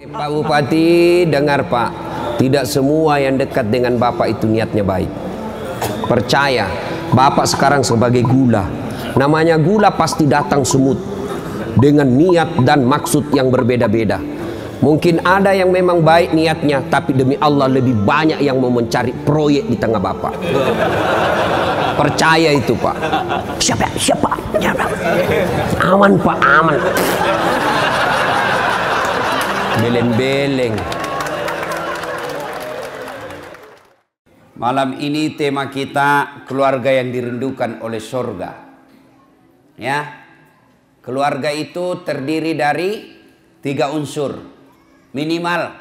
Pak Bupati, dengar Pak, tidak semua yang dekat dengan Bapak itu niatnya baik. Percaya, Bapak sekarang sebagai gula. Namanya gula pasti datang semut dengan niat dan maksud yang berbeda-beda. Mungkin ada yang memang baik niatnya, tapi demi Allah lebih banyak yang mau mencari proyek di tengah Bapak. Percaya itu Pak. Siapa? Aman Pak, aman. Beleng-beleng. Malam ini tema kita keluarga yang dirindukan oleh surga. Ya, keluarga itu terdiri dari 3 unsur, minimal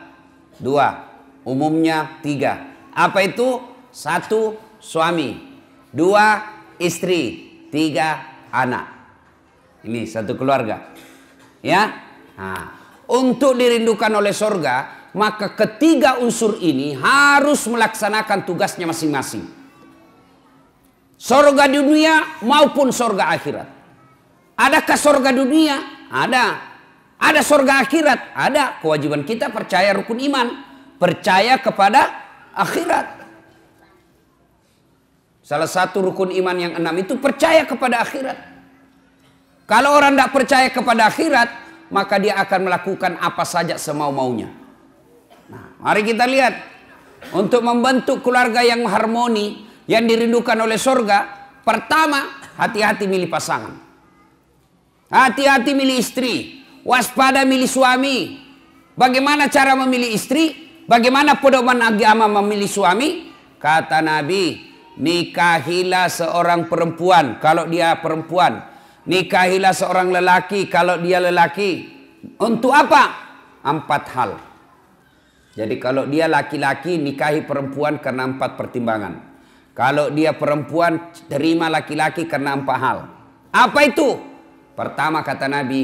2, umumnya 3. Apa itu? 1 suami, 2 istri, 3 anak. Ini satu keluarga. Ya. Nah, untuk dirindukan oleh surga, maka ketiga unsur ini harus melaksanakan tugasnya masing-masing. Surga dunia maupun surga akhirat. Adakah surga dunia? Ada. Ada surga akhirat? Ada. Kewajiban kita percaya rukun iman, percaya kepada akhirat. Salah satu rukun iman yang 6 itu percaya kepada akhirat. Kalau orang tidak percaya kepada akhirat, maka dia akan melakukan apa saja semau-maunya. Nah, mari kita lihat. Untuk membentuk keluarga yang harmoni, yang dirindukan oleh surga, pertama, hati-hati milih pasangan. Hati-hati milih istri. Waspada milih suami. Bagaimana cara memilih istri? Bagaimana pedoman agama memilih suami? Kata Nabi, nikahilah seorang perempuan kalau dia perempuan. Nikahilah seorang lelaki kalau dia lelaki. Untuk apa? 4 hal. Jadi kalau dia laki-laki, nikahi perempuan karena 4 pertimbangan. Kalau dia perempuan, terima laki-laki karena 4 hal. Apa itu? Pertama kata Nabi,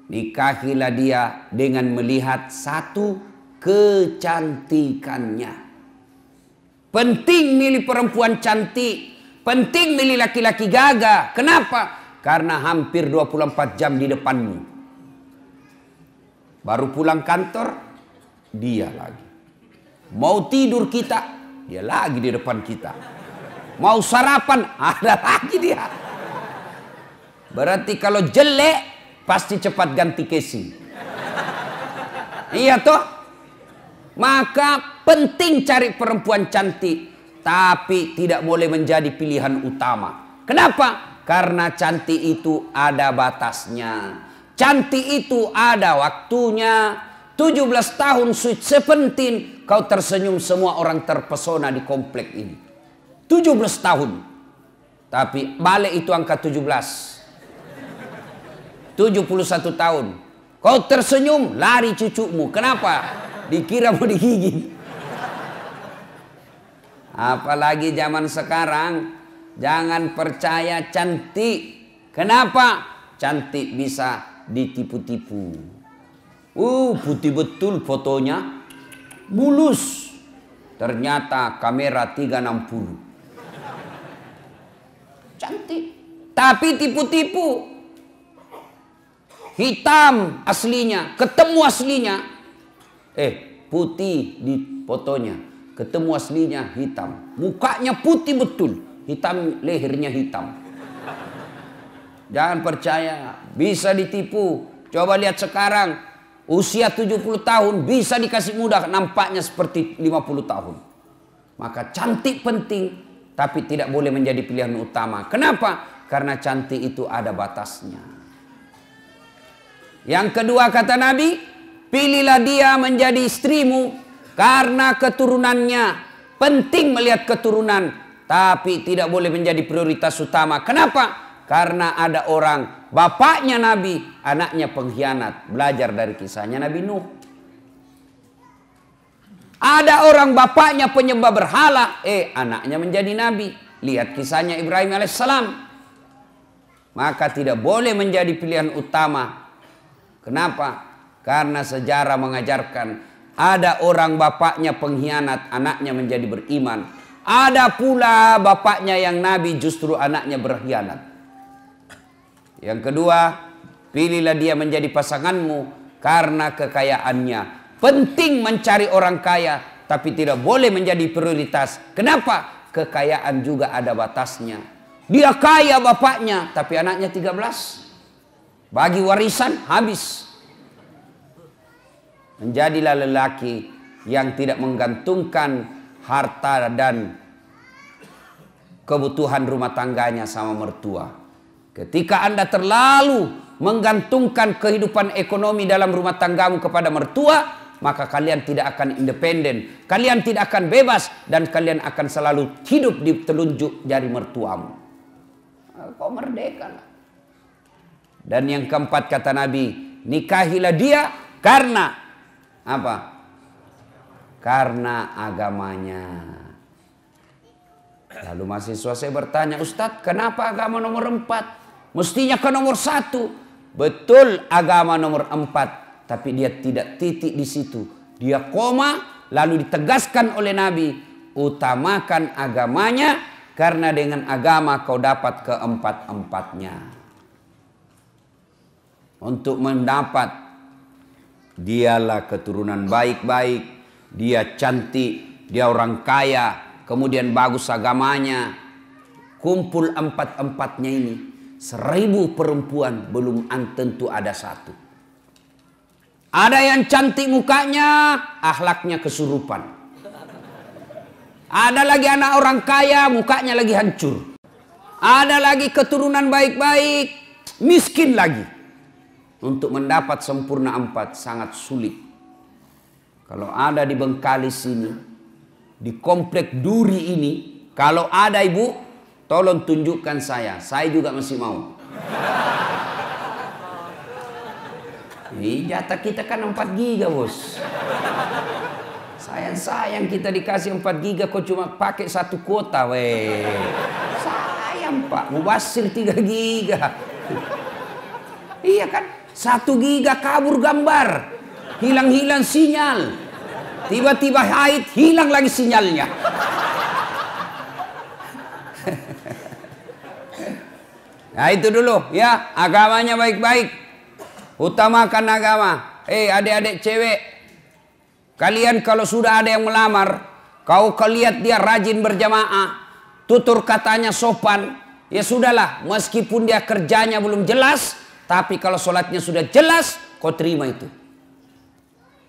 nikahilah dia dengan melihat 1, kecantikannya. Penting milih perempuan cantik. Penting milih laki-laki gagah. Kenapa? Karena hampir 24 jam di depanmu. Baru pulang kantor, dia lagi. Mau tidur kita, dia lagi di depan kita. Mau sarapan, ada lagi dia. Berarti kalau jelek, pasti cepat ganti casing. Iya toh? Maka penting cari perempuan cantik. Tapi tidak boleh menjadi pilihan utama. Kenapa? Karena cantik itu ada batasnya. Cantik itu ada waktunya. 17 tahun sweet 17, kau tersenyum, semua orang terpesona di komplek ini. 17 tahun. Tapi balik itu angka 17. 71 tahun. Kau tersenyum, lari cucumu. Kenapa? Dikira mau digigit. Apalagi zaman sekarang, jangan percaya cantik. Kenapa? Cantik bisa ditipu-tipu. Putih betul fotonya, mulus. Ternyata kamera 360. Cantik, tapi tipu-tipu. Hitam aslinya, ketemu aslinya. Putih di fotonya, ketemu aslinya hitam. Mukanya putih betul, hitam, lehernya hitam. Jangan percaya, bisa ditipu. Coba lihat sekarang, usia 70 tahun bisa dikasih mudah, nampaknya seperti 50 tahun. Maka cantik penting, tapi tidak boleh menjadi pilihan utama. Kenapa? Karena cantik itu ada batasnya. Yang kedua kata Nabi, pilihlah dia menjadi istrimu karena keturunannya. Penting melihat keturunan, tapi tidak boleh menjadi prioritas utama. Kenapa? Karena ada orang, bapaknya Nabi, anaknya pengkhianat. Belajar dari kisahnya Nabi Nuh. Ada orang bapaknya penyembah berhala, anaknya menjadi Nabi. Lihat kisahnya Ibrahim alaihissalam. Maka tidak boleh menjadi pilihan utama. Kenapa? Karena sejarah mengajarkan, ada orang bapaknya pengkhianat, anaknya menjadi beriman. Ada pula bapaknya yang Nabi, justru anaknya berkhianat. Yang kedua, pilihlah dia menjadi pasanganmu karena kekayaannya. Penting mencari orang kaya, tapi tidak boleh menjadi prioritas. Kenapa? Kekayaan juga ada batasnya. Dia kaya bapaknya, tapi anaknya 13. Bagi warisan, habis. Menjadilah lelaki yang tidak menggantungkan harta dan kebutuhan rumah tangganya sama mertua. Ketika Anda terlalu menggantungkan kehidupan ekonomi dalam rumah tanggamu kepada mertua, maka kalian tidak akan independen, kalian tidak akan bebas, dan kalian akan selalu hidup di telunjuk jari mertuamu. Kau merdeka lah. Dan yang keempat kata Nabi, nikahilah dia karena apa? Karena agamanya. Lalu mahasiswa saya bertanya, Ustadz, kenapa agama nomor 4? Mestinya ke nomor 1. Betul, agama nomor 4, tapi dia tidak titik di situ. Dia koma, lalu ditegaskan oleh Nabi, utamakan agamanya, karena dengan agama kau dapat keempat-empatnya. Untuk mendapat, dialah keturunan baik-baik, dia cantik, dia orang kaya, kemudian bagus agamanya. Kumpul empat-empatnya ini, 1000 perempuan belum tentu ada 1. Ada yang cantik mukanya, akhlaknya kesurupan. Ada lagi anak orang kaya, mukanya lagi hancur. Ada lagi keturunan baik-baik, miskin lagi. Untuk mendapat sempurna 4 sangat sulit. Kalau ada di Bengkalis ini, di komplek Duri ini, kalau ada ibu, tolong tunjukkan saya juga masih mau. Jatah kita kan 4 giga bos. Sayang kita dikasih 4 giga, kok cuma pakai 1 kuota weh. Sayang pak, mubasir 3 giga. Iya kan, 1 giga kabur gambar. Hilang-hilang sinyal. Tiba-tiba haid, hilang lagi sinyalnya. Nah itu dulu ya, agamanya baik-baik. Utamakan agama. Adik-adik cewek, kalian kalau sudah ada yang melamar, kau lihat dia rajin berjamaah, tutur katanya sopan, ya sudahlah, meskipun dia kerjanya belum jelas, tapi kalau sholatnya sudah jelas, kau terima itu.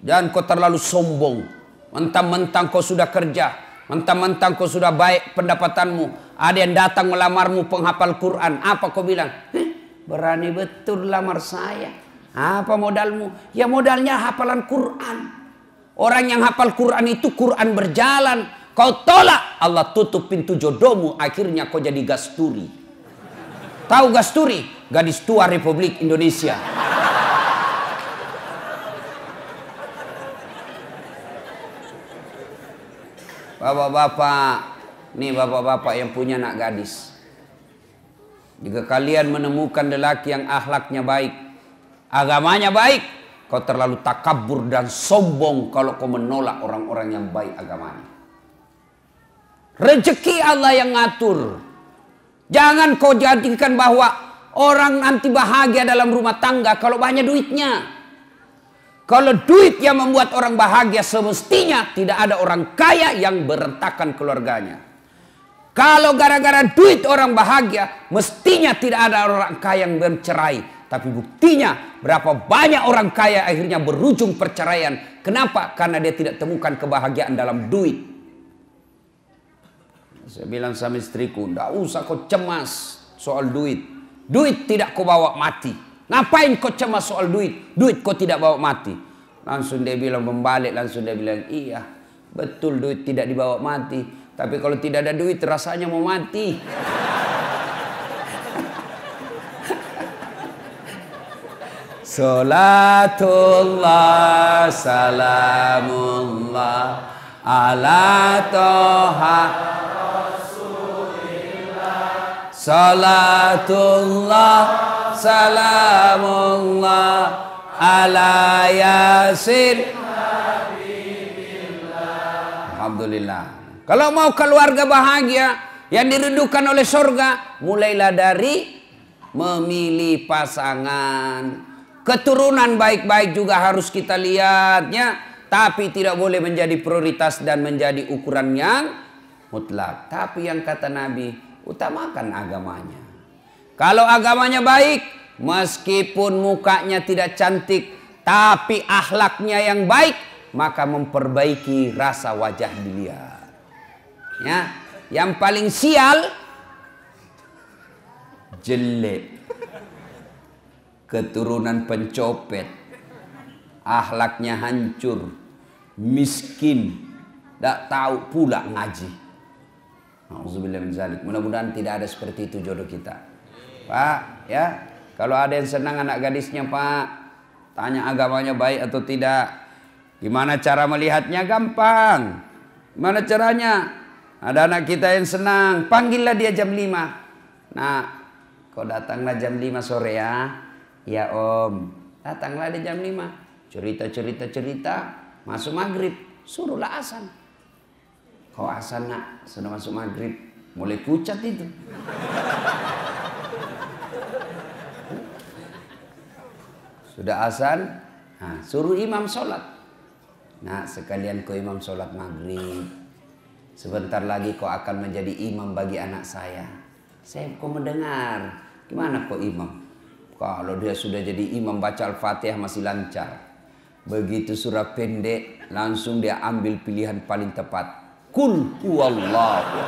Jangan kau terlalu sombong. Mentang-mentang kau sudah kerja, mentang-mentang kau sudah baik pendapatanmu, ada yang datang melamarmu penghafal Quran, apa kau bilang? Berani betul lamar saya. Apa modalmu? Ya modalnya hafalan Quran. Orang yang hafal Quran itu Quran berjalan. Kau tolak, Allah tutup pintu jodohmu, akhirnya kau jadi gasturi. Tahu gasturi? Gadis tua Republik Indonesia. Bapak-bapak, nih bapak-bapak yang punya anak gadis. Jika kalian menemukan lelaki yang akhlaknya baik, agamanya baik, kau terlalu takabur dan sombong kalau kau menolak orang-orang yang baik agamanya. Rezeki Allah yang ngatur. Jangan kau jadikan bahwa orang nanti bahagia dalam rumah tangga kalau banyak duitnya. Kalau duit yang membuat orang bahagia, semestinya tidak ada orang kaya yang berantakan keluarganya. Kalau gara-gara duit orang bahagia, mestinya tidak ada orang kaya yang bercerai. Tapi buktinya berapa banyak orang kaya akhirnya berujung perceraian. Kenapa? Karena dia tidak temukan kebahagiaan dalam duit. Saya bilang sama istriku, tidak usah kau cemas soal duit. Duit tidak kau bawa mati. Ngapain kau cemas soal duit? Duit kau tidak bawa mati. Langsung dia bilang, membalik, langsung dia bilang, iya betul duit tidak dibawa mati. Tapi kalau tidak ada duit rasanya mau mati. Salatullah salamullah ala toha Rasulillah. Salatullah salamullah ala yasin. Alhamdulillah. Kalau mau keluarga bahagia yang dirindukan oleh surga, mulailah dari memilih pasangan. Keturunan baik-baik juga harus kita lihatnya, tapi tidak boleh menjadi prioritas dan menjadi ukuran yang mutlak. Tapi yang kata Nabi, utamakan agamanya. Kalau agamanya baik, meskipun mukanya tidak cantik, tapi akhlaknya yang baik, maka memperbaiki rasa wajah dilihat. Ya, yang paling sial, jelek, keturunan pencopet, akhlaknya hancur, miskin, tidak tahu pula ngaji. Nauzubillah min zalik. Mudah-mudahan tidak ada seperti itu jodoh kita. Pak, ya, kalau ada yang senang anak gadisnya, Pak, tanya agamanya baik atau tidak. Gimana cara melihatnya? Gampang. Gimana caranya? Ada anak kita yang senang, panggillah dia jam 5. Nah, kau datanglah jam 5 sore ya. Ya Om, datanglah di jam 5. Cerita, masuk maghrib, suruhlah azan. Kau azan nak, sudah masuk maghrib, mulai pucat itu. Sudah azan, nah, suruh imam sholat. Nah, sekalian kau imam sholat maghrib. Sebentar lagi kau akan menjadi imam bagi anak saya. Saya kau mendengar, gimana kau imam? Kalau dia sudah jadi imam baca Al-Fatihah masih lancar. Begitu surah pendek, langsung dia ambil pilihan paling tepat. Qul huwallahu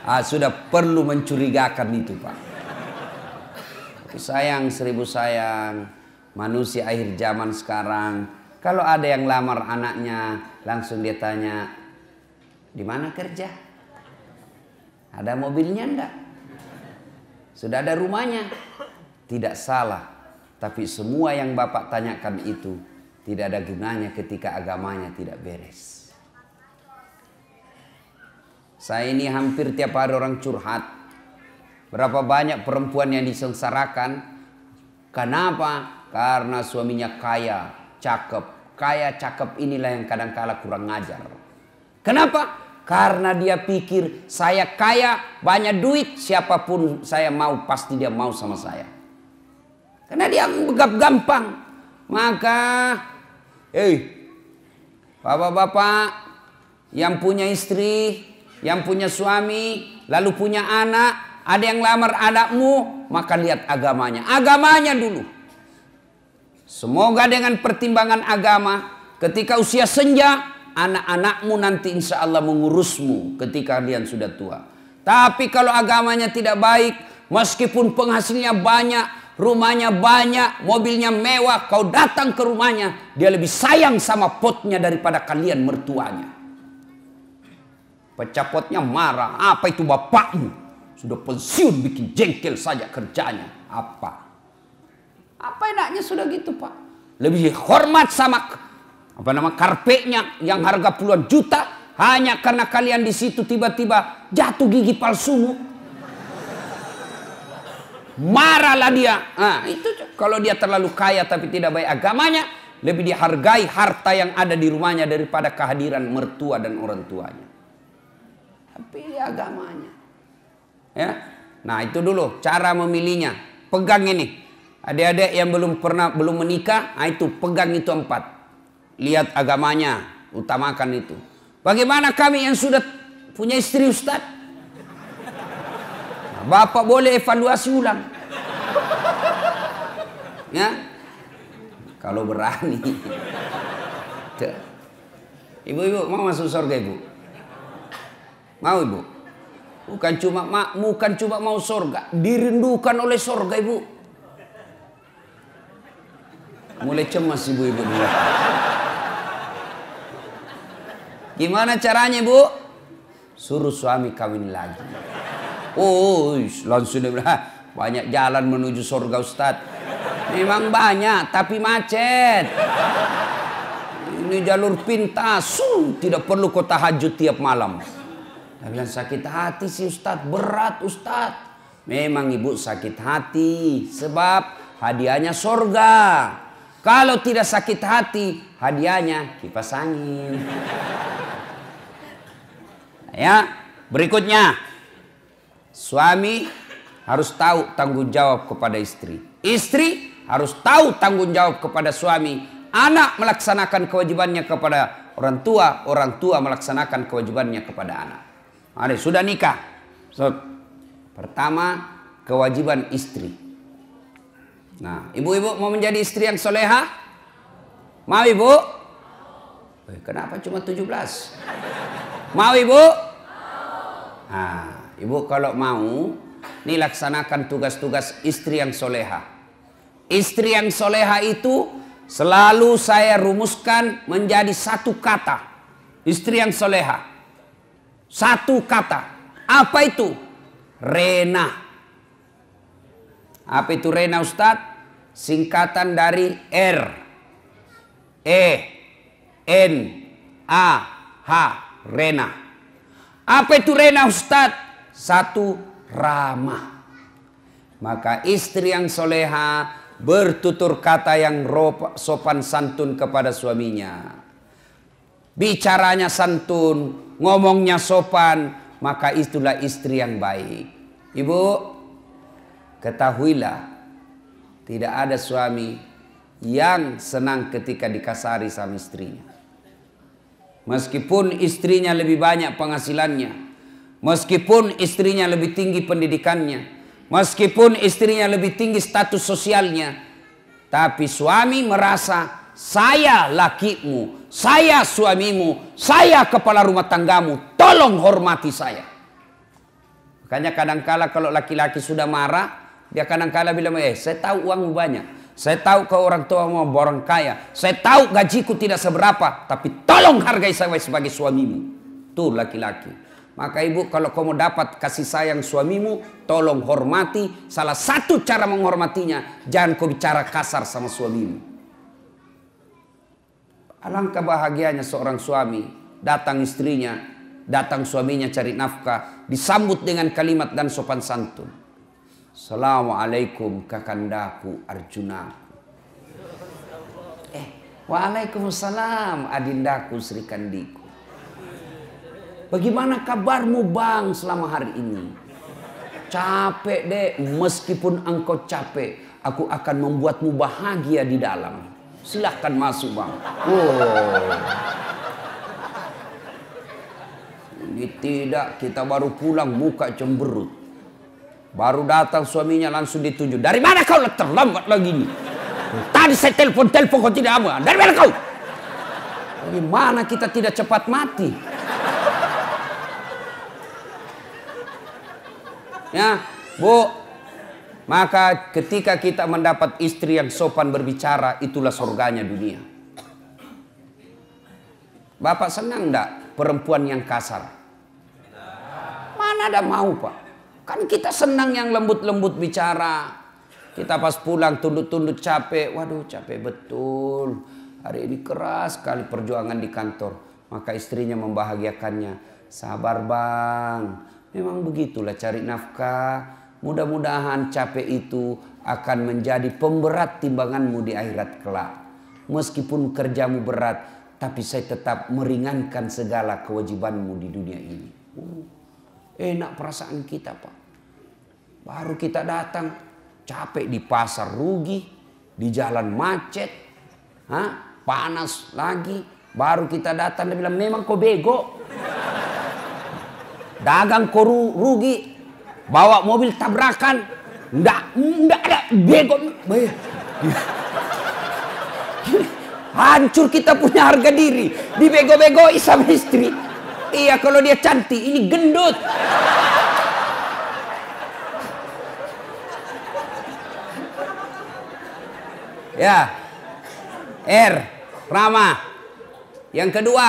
ahad. Sudah perlu mencurigakan itu, Pak. Tapi sayang, seribu sayang, manusia akhir zaman sekarang, kalau ada yang lamar anaknya, langsung dia tanya, di mana kerja? Ada mobilnya enggak? Sudah ada rumahnya? Tidak salah, tapi semua yang Bapak tanyakan itu tidak ada gunanya ketika agamanya tidak beres. Saya ini hampir tiap hari orang curhat. Berapa banyak perempuan yang disengsarakan. Kenapa? Karena suaminya kaya, cakep. Kaya, cakep inilah yang kadang-kala kurang ngajar. Kenapa? Karena dia pikir saya kaya, banyak duit, siapapun saya mau, pasti dia mau sama saya. Karena dia anggap gampang. Maka, bapak-bapak yang punya istri, yang punya suami, lalu punya anak, ada yang lamar anakmu, maka lihat agamanya. Agamanya dulu. Semoga dengan pertimbangan agama, ketika usia senja, anak-anakmu nanti insya Allah mengurusmu ketika kalian sudah tua. Tapi kalau agamanya tidak baik, meskipun penghasilnya banyak, rumahnya banyak, mobilnya mewah, kau datang ke rumahnya, dia lebih sayang sama potnya daripada kalian mertuanya. Pecah potnya marah, apa itu bapakmu? Sudah pensiun bikin jengkel saja kerjanya. Apa enaknya sudah gitu, Pak? Lebih hormat sama karpetnya yang harga puluhan juta, hanya karena kalian di situ tiba-tiba jatuh gigi palsumu. Marahlah dia. Nah, itu kalau dia terlalu kaya tapi tidak baik agamanya, lebih dihargai harta yang ada di rumahnya daripada kehadiran mertua dan orang tuanya. Tapi agamanya. Ya. Nah, itu dulu cara memilihnya. Pegang ini. Adik-adik yang belum menikah, nah itu pegang itu 4. Lihat agamanya, utamakan itu. Bagaimana kami yang sudah punya istri, Ustaz? Bapak boleh evaluasi ulang. Ya. Kalau berani. Ibu-ibu mau masuk surga, Ibu? Mau, Ibu? Bukan cuma mau surga, dirindukan oleh surga, Ibu. Mulai cemas ibu-ibu dulu. Gimana caranya, Bu? Suruh suami kawin lagi. Oh, langsung dia bilang, banyak jalan menuju surga, Ustaz. Memang banyak, tapi macet. Ini jalur pintas, tidak perlu kau tahajud tiap malam. Dia bilang, sakit hati sih Ustaz, berat Ustaz. Memang ibu sakit hati, sebab hadiahnya surga. Kalau tidak sakit hati, hadiahnya kipas angin. Ya, berikutnya. Suami harus tahu tanggung jawab kepada istri. Istri harus tahu tanggung jawab kepada suami. Anak melaksanakan kewajibannya kepada orang tua melaksanakan kewajibannya kepada anak. Mari, sudah nikah. Pertama, kewajiban istri. Nah, ibu-ibu mau menjadi istri yang soleha? Mau ibu? Kenapa cuma 17? Mau ibu? Nah, ibu kalau mau, nih laksanakan tugas-tugas istri yang soleha. Istri yang soleha itu selalu saya rumuskan menjadi satu kata. Istri yang soleha. Satu kata. Apa itu? Rena. Apa itu Rena, Ustadz? Singkatan dari R, E, N, A, H. Rena. Apa itu Rena, Ustadz? Satu, ramah. Maka istri yang soleha bertutur kata yang sopan santun kepada suaminya. Bicaranya santun, ngomongnya sopan, maka itulah istri yang baik. Ibu, ketahuilah, tidak ada suami yang senang ketika dikasari sama istrinya. Meskipun istrinya lebih banyak penghasilannya, meskipun istrinya lebih tinggi pendidikannya, meskipun istrinya lebih tinggi status sosialnya, tapi suami merasa saya lakimu, saya suamimu, saya kepala rumah tanggamu, tolong hormati saya. Makanya kadangkala kalau laki-laki sudah marah, dia kadangkala bilang, saya tahu uangmu banyak, saya tahu kau orang tua mau orang kaya, saya tahu gajiku tidak seberapa, tapi tolong hargai saya sebagai suamimu. Tuh laki-laki. Maka ibu, kalau kamu dapat kasih sayang suamimu, tolong hormati. Salah satu cara menghormatinya, jangan kau bicara kasar sama suamimu. Alangkah bahagianya seorang suami, datang istrinya, datang suaminya cari nafkah, disambut dengan kalimat dan sopan santun. Assalamualaikum kakandaku Arjunaku. Waalaikumsalam adindaku Sri Kandiku. Bagaimana kabarmu bang selama hari ini? Capek deh, meskipun engkau capek, aku akan membuatmu bahagia di dalam. Silahkan masuk bang. Ini tidak, kita baru pulang muka cemberut. Baru datang suaminya langsung ditunjuk. Dari mana kau terlambat lagi nih? Tadi saya telepon kau tidak apa. Dari mana kau? Bagaimana kita tidak cepat mati? Ya, Bu. Maka ketika kita mendapat istri yang sopan berbicara, itulah surganya dunia. Bapak senang enggak perempuan yang kasar? Mana ada mau, Pak? Kan kita senang yang lembut-lembut bicara. Kita pas pulang tunduk-tunduk capek. Waduh, capek betul. Hari ini keras sekali perjuangan di kantor. Maka istrinya membahagiakannya. Sabar bang. Memang begitulah cari nafkah. Mudah-mudahan capek itu akan menjadi pemberat timbanganmu di akhirat kelak. Meskipun kerjamu berat, tapi saya tetap meringankan segala kewajibanmu di dunia ini. Enak perasaan kita, Pak. Baru kita datang, capek di pasar rugi, di jalan macet, panas lagi. Baru kita datang, dia bilang memang kau bego. Dagang kau rugi, bawa mobil tabrakan, enggak ada bego. Hancur kita punya harga diri, dibego-begoi sama istri. Iya, kalau dia cantik, ini gendut. Ya, R, ramah. Yang kedua,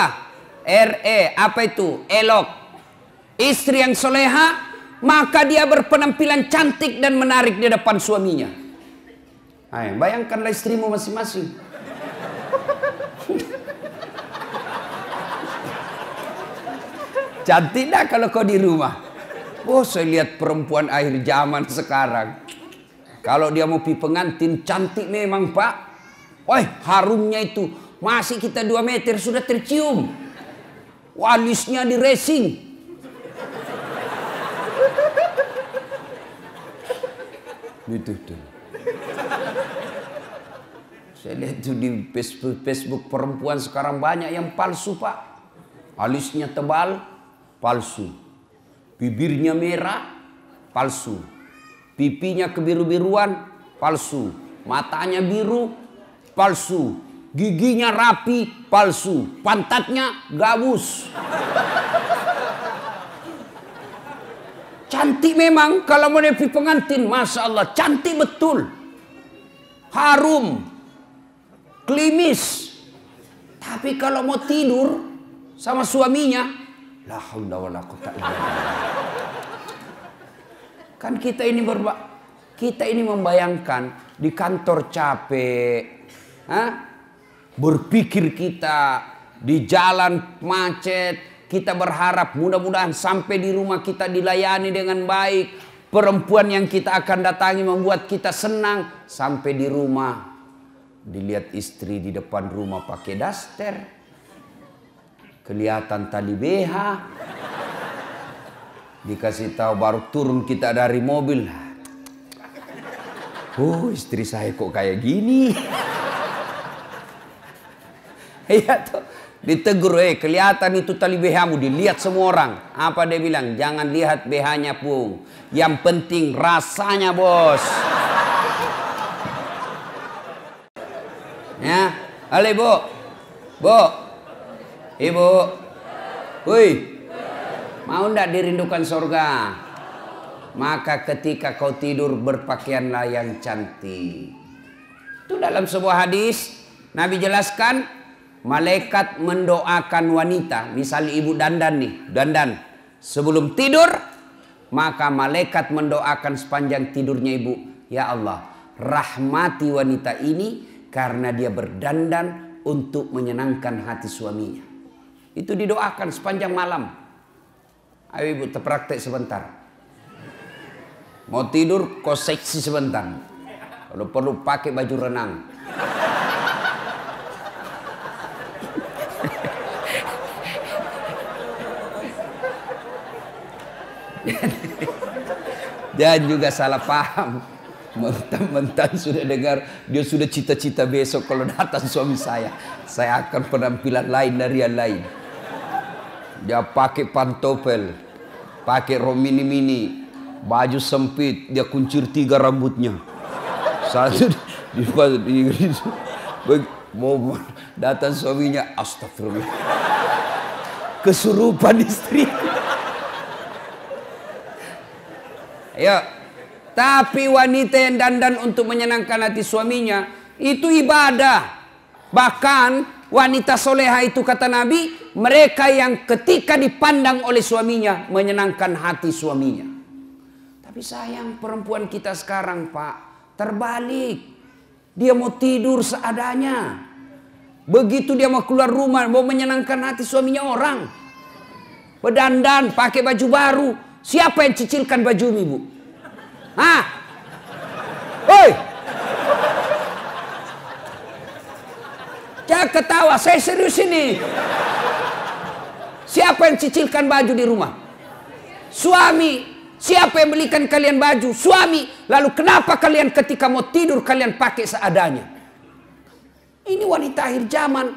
RE, apa itu? Elok. Istri yang soleha, maka dia berpenampilan cantik dan menarik di depan suaminya. Ayo, bayangkanlah istrimu masing-masing. Cantik dah kalau kau di rumah. Saya lihat perempuan akhir zaman sekarang. Kalau dia mau pi pengantin, cantik memang, Pak. Harumnya itu. Masih kita 2 meter sudah tercium. Walisnya di racing. Gitu tuh. Saya lihat tuh di Facebook perempuan sekarang banyak yang palsu, Pak. Alisnya tebal, palsu. Bibirnya merah, palsu. Pipinya kebiru-biruan, palsu. Matanya biru, palsu. Giginya rapi, palsu. Pantatnya gabus. Cantik memang kalau mau nepi pengantin, Masya Allah, cantik betul. Harum, klimis. Tapi kalau mau tidur sama suaminya, la haula wala quwwata illa billah. Kan kita ini membayangkan di kantor capek, berpikir kita di jalan macet, kita berharap mudah-mudahan sampai di rumah kita dilayani dengan baik. Perempuan yang kita akan datangi membuat kita senang. Sampai di rumah dilihat istri di depan rumah pakai daster, kelihatan tali BH. Dikasih tahu baru turun kita dari mobil. Oh, istri saya kok kayak gini. Iya tuh. Ditegur, kelihatan itu tali BH-mu, dilihat semua orang. Apa dia bilang? Jangan lihat BH-nya, Pung. Yang penting rasanya, bos. Ya, halo Bu. Bu. Ibu. Woi. Mau ndak dirindukan surga? Maka ketika kau tidur berpakaianlah yang cantik. Itu dalam sebuah hadis Nabi jelaskan, malaikat mendoakan wanita, misalnya ibu dandan nih, dandan sebelum tidur, maka malaikat mendoakan sepanjang tidurnya ibu, ya Allah, rahmati wanita ini karena dia berdandan untuk menyenangkan hati suaminya. Itu didoakan sepanjang malam. Ayo ibu terpraktek sebentar. Mau tidur kau seksi sebentar. Kalau perlu pakai baju renang. Jangan juga salah paham. Mentang-mentang sudah dengar, dia sudah cita-cita besok kalau datang suami saya akan penampilan lain dari yang lain. Dia pakai pantopel, pakai rok mini-mini, baju sempit, dia kuncir 3 rambutnya. Satu mau datang suaminya, astagfirullah, kesurupan istri. Ayo, tapi wanita yang dandan untuk menyenangkan hati suaminya itu ibadah. Bahkan wanita soleha itu kata Nabi, mereka yang ketika dipandang oleh suaminya menyenangkan hati suaminya. Tapi sayang perempuan kita sekarang, Pak, terbalik. Dia mau tidur seadanya. Begitu dia mau keluar rumah mau menyenangkan hati suaminya orang. Berdandan, pakai baju baru. Siapa yang cicilkan baju ibu? Hah? Hoi! Jangan ketawa, saya serius ini. Siapa yang cicilkan baju di rumah? Suami. Siapa yang belikan kalian baju? Suami. Lalu kenapa kalian ketika mau tidur kalian pakai seadanya? Ini wanita akhir zaman.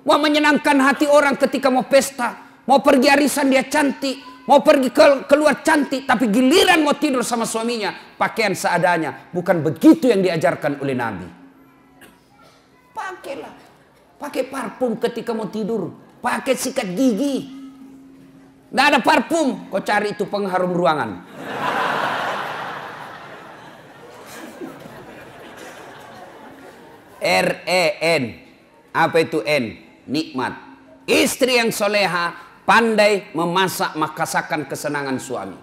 Mau menyenangkan hati orang ketika mau pesta. Mau pergi arisan dia cantik. Mau pergi keluar cantik. Tapi giliran mau tidur sama suaminya, pakaian seadanya. Bukan begitu yang diajarkan oleh Nabi. Pakailah. Pakai parfum ketika mau tidur. Pakai sikat gigi. Nggak ada parfum, kau cari itu pengharum ruangan. R-E-N. Apa itu N? Nikmat. Istri yang soleha pandai memasak merasakan kesenangan suami.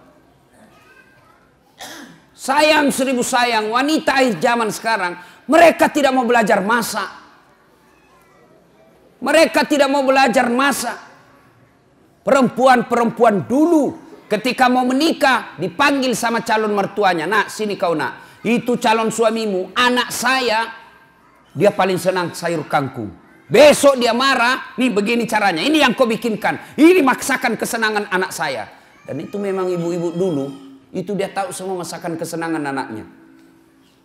Sayang 1000 sayang, wanita zaman sekarang mereka tidak mau belajar masak. Mereka tidak mau belajar masak. Perempuan-perempuan dulu ketika mau menikah dipanggil sama calon mertuanya. Nak, sini kau nak. Itu calon suamimu, anak saya, dia paling senang sayur kangkung. Besok dia marah, nih begini caranya. Ini yang kau bikinkan. Ini maksakan kesenangan anak saya. Dan itu memang ibu-ibu dulu, itu dia tahu semua masakan kesenangan anaknya.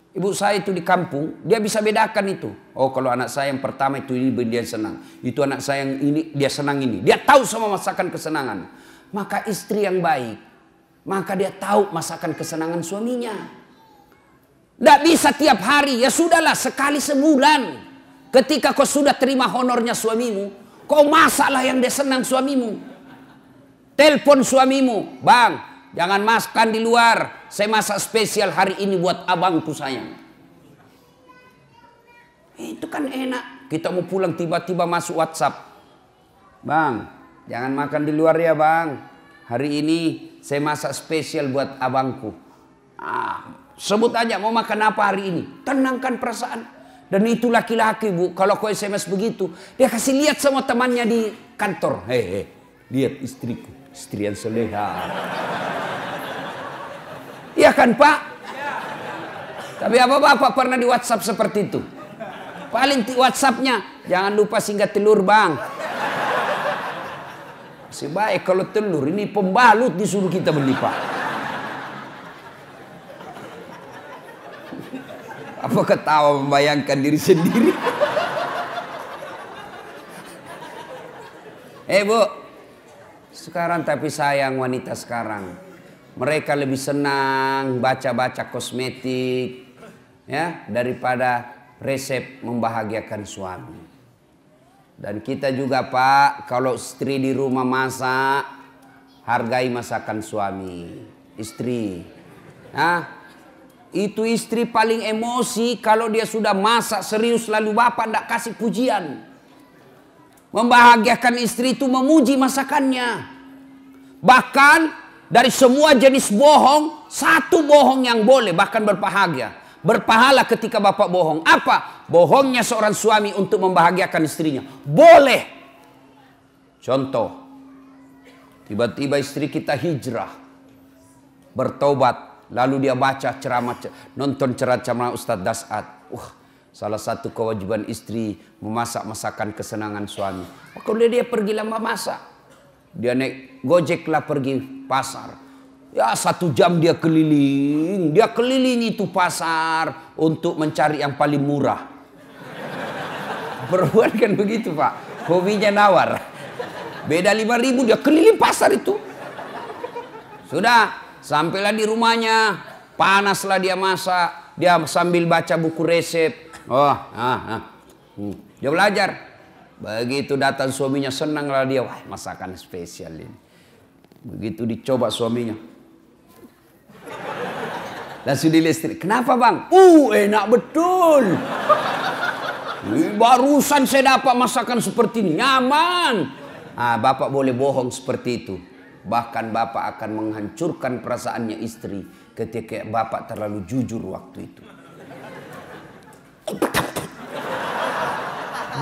Ibu saya itu di kampung, dia bisa bedakan itu. Oh, kalau anak saya yang pertama itu ini dia senang. Itu anak saya yang ini dia senang ini. Dia tahu semua masakan kesenangan. Maka istri yang baik, maka dia tahu masakan kesenangan suaminya. Tidak bisa tiap hari, ya sudahlah sekali sebulan. Ketika kau sudah terima honornya suamimu, kau masaklah yang dia senang suamimu. Telepon suamimu, bang, jangan makan di luar. Saya masak spesial hari ini buat abangku sayang. Itu kan enak. Kita mau pulang tiba-tiba masuk WhatsApp. Bang, jangan makan di luar ya bang. Hari ini saya masak spesial buat abangku. Sebut aja mau makan apa hari ini. Tenangkan perasaan. Dan itu laki-laki bu. Kalau kau SMS begitu. Dia kasih lihat sama temannya di kantor. Hei, lihat istriku. Istri yang soleha. Iya kan Pak? Tapi apa Bapak pernah di WhatsApp seperti itu? Paling WhatsAppnya, jangan lupa singgah telur bang. Masih baik kalau telur, ini pembalut disuruh kita beli Pak. Apa ketawa membayangkan diri sendiri? Bu, sekarang tapi sayang wanita sekarang. Mereka lebih senang baca-baca kosmetik ya daripada resep membahagiakan suami. Dan kita juga Pak, kalau istri di rumah masak, hargai masakan suami, istri. Itu istri paling emosi kalau dia sudah masak serius lalu bapak tidak kasih pujian. Membahagiakan istri itu memuji masakannya. Bahkan dari semua jenis bohong, satu bohong yang boleh bahkan berpahala ketika bapak bohong. Apa? Bohongnya seorang suami untuk membahagiakan istrinya. Boleh. Contoh, tiba-tiba istri kita hijrah, bertobat, lalu dia baca ceramah, nonton ceramah Ustadz Das'ad. Salah satu kewajiban istri memasak masakan kesenangan suami. Kalau dia pergilah memasak. Dia naik Gojek lah pergi pasar. Ya 1 jam dia keliling. Dia keliling itu pasar untuk mencari yang paling murah. Perempuan kan begitu Pak. Hobinya nawar. Beda 5.000 dia keliling pasar itu. Sudah sampailah di rumahnya. Panaslah dia masak. Dia sambil baca buku resep. Dia belajar. Begitu datang suaminya senanglah dia. Wah masakan spesial ini. Begitu dicoba suaminya. Langsung dilihat istri. Kenapa bang? Enak betul. Barusan saya dapat masakan seperti ini. Nyaman. Bapak boleh bohong seperti itu. Bahkan bapak akan menghancurkan perasaannya istri. Ketika bapak terlalu jujur waktu itu.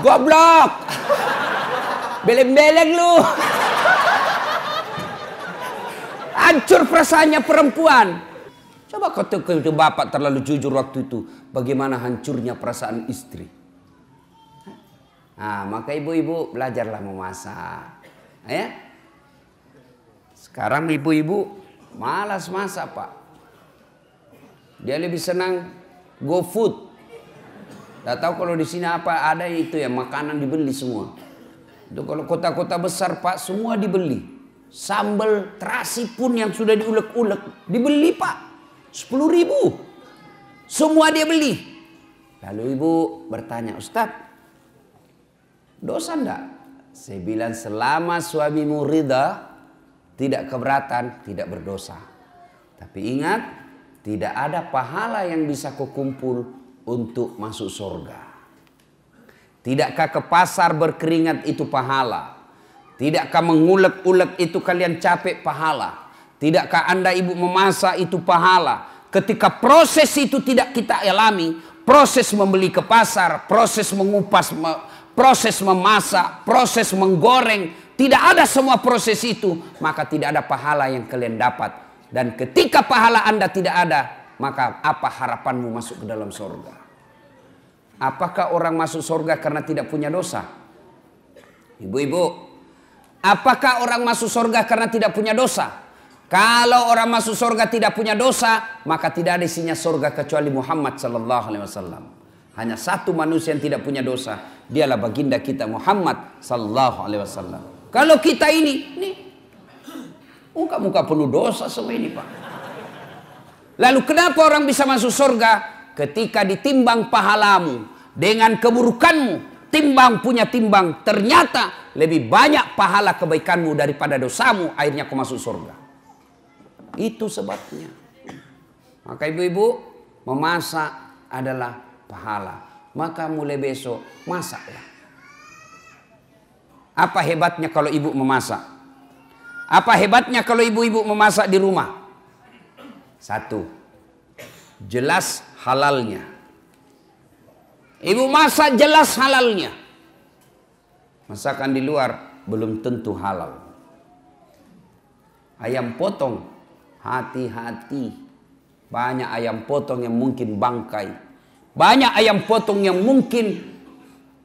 Goblok. Beleng-beleng lu. Hancur perasaannya perempuan. Coba kalau bapak terlalu jujur waktu itu. Bagaimana hancurnya perasaan istri. Maka ibu-ibu belajarlah memasak. Ya. Sekarang ibu-ibu malas masak Pak. Dia lebih senang go food. Tidak tahu kalau di sini apa ada itu ya makanan dibeli semua. Itu kalau kota-kota besar Pak semua dibeli. Sambal terasi pun yang sudah diulek-ulek dibeli Pak. 10.000. Semua dia beli. Lalu ibu bertanya, Ustadz, dosa enggak? Saya bilang selama suamimu ridha, tidak keberatan, tidak berdosa. Tapi ingat, tidak ada pahala yang bisa kau kumpul untuk masuk surga. Tidakkah ke pasar berkeringat itu pahala? Tidakkah mengulek-ulek itu kalian capek pahala? Tidakkah Anda ibu memasak itu pahala? Ketika proses itu tidak kita alami, proses membeli ke pasar, proses mengupas, proses memasak, proses menggoreng, tidak ada semua proses itu, maka tidak ada pahala yang kalian dapat. Dan ketika pahala Anda tidak ada, maka apa harapanmu masuk ke dalam surga? Apakah orang masuk surga karena tidak punya dosa? Ibu-ibu, apakah orang masuk surga karena tidak punya dosa? Kalau orang masuk surga tidak punya dosa, maka tidak ada isinya surga kecuali Muhammad sallallahu alaihi wasallam. Hanya satu manusia yang tidak punya dosa, dialah baginda kita Muhammad sallallahu alaihi wasallam. Kalau kita ini muka-muka penuh dosa semua ini, Pak. Lalu kenapa orang bisa masuk surga? Ketika ditimbang pahalamu dengan keburukanmu, timbang punya timbang, ternyata lebih banyak pahala kebaikanmu daripada dosamu, akhirnya kau masuk surga. Itu sebabnya. Maka ibu-ibu, memasak adalah pahala. Maka mulai besok masaklah. Apa hebatnya kalau ibu memasak? Apa hebatnya kalau ibu-ibu memasak di rumah? Satu, jelas halalnya. Ibu masak jelas halalnya. Masakan di luar belum tentu halal. Ayam potong, hati-hati. Banyak ayam potong yang mungkin bangkai. Banyak ayam potong yang mungkin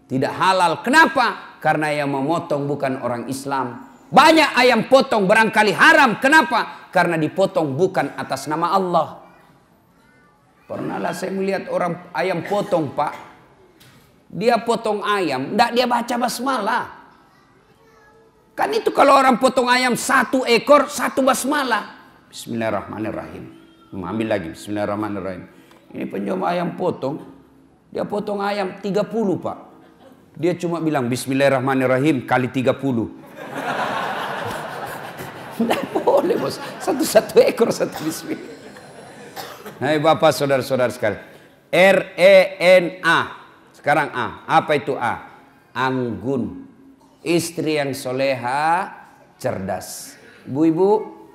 tidak halal. Kenapa? Karena yang memotong bukan orang Islam. Banyak ayam potong barangkali haram. Kenapa? Karena dipotong bukan atas nama Allah. Pernahlah saya melihat orang ayam potong, Pak. Dia potong ayam, enggak dia baca basmalah. Kan itu kalau orang potong ayam 1 ekor, 1 basmalah. Bismillahirrahmanirrahim. Ambil lagi, bismillahirrahmanirrahim. Ini penjual ayam potong, dia potong ayam 30, Pak. Dia cuma bilang bismillahirrahmanirrahim kali 30. Enggak boleh, bos. 1 ekor 1 bismillah. Hai Bapak, saudara-saudara sekalian. RENA. Sekarang A. Apa itu A? Anggun. Istri yang soleha, cerdas. Ibu-ibu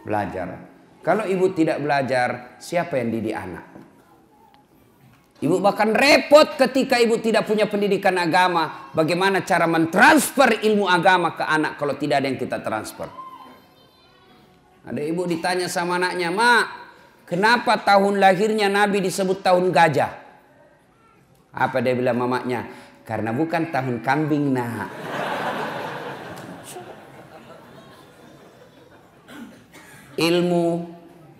belajar. Kalau ibu tidak belajar, siapa yang didik anak? Ibu bahkan repot ketika ibu tidak punya pendidikan agama. Bagaimana cara mentransfer ilmu agama ke anak kalau tidak ada yang kita transfer? Ada ibu ditanya sama anaknya, "Mak, kenapa tahun lahirnya Nabi disebut tahun gajah?" Apa dia bilang mamanya? "Karena bukan tahun kambing, Nak." Ilmu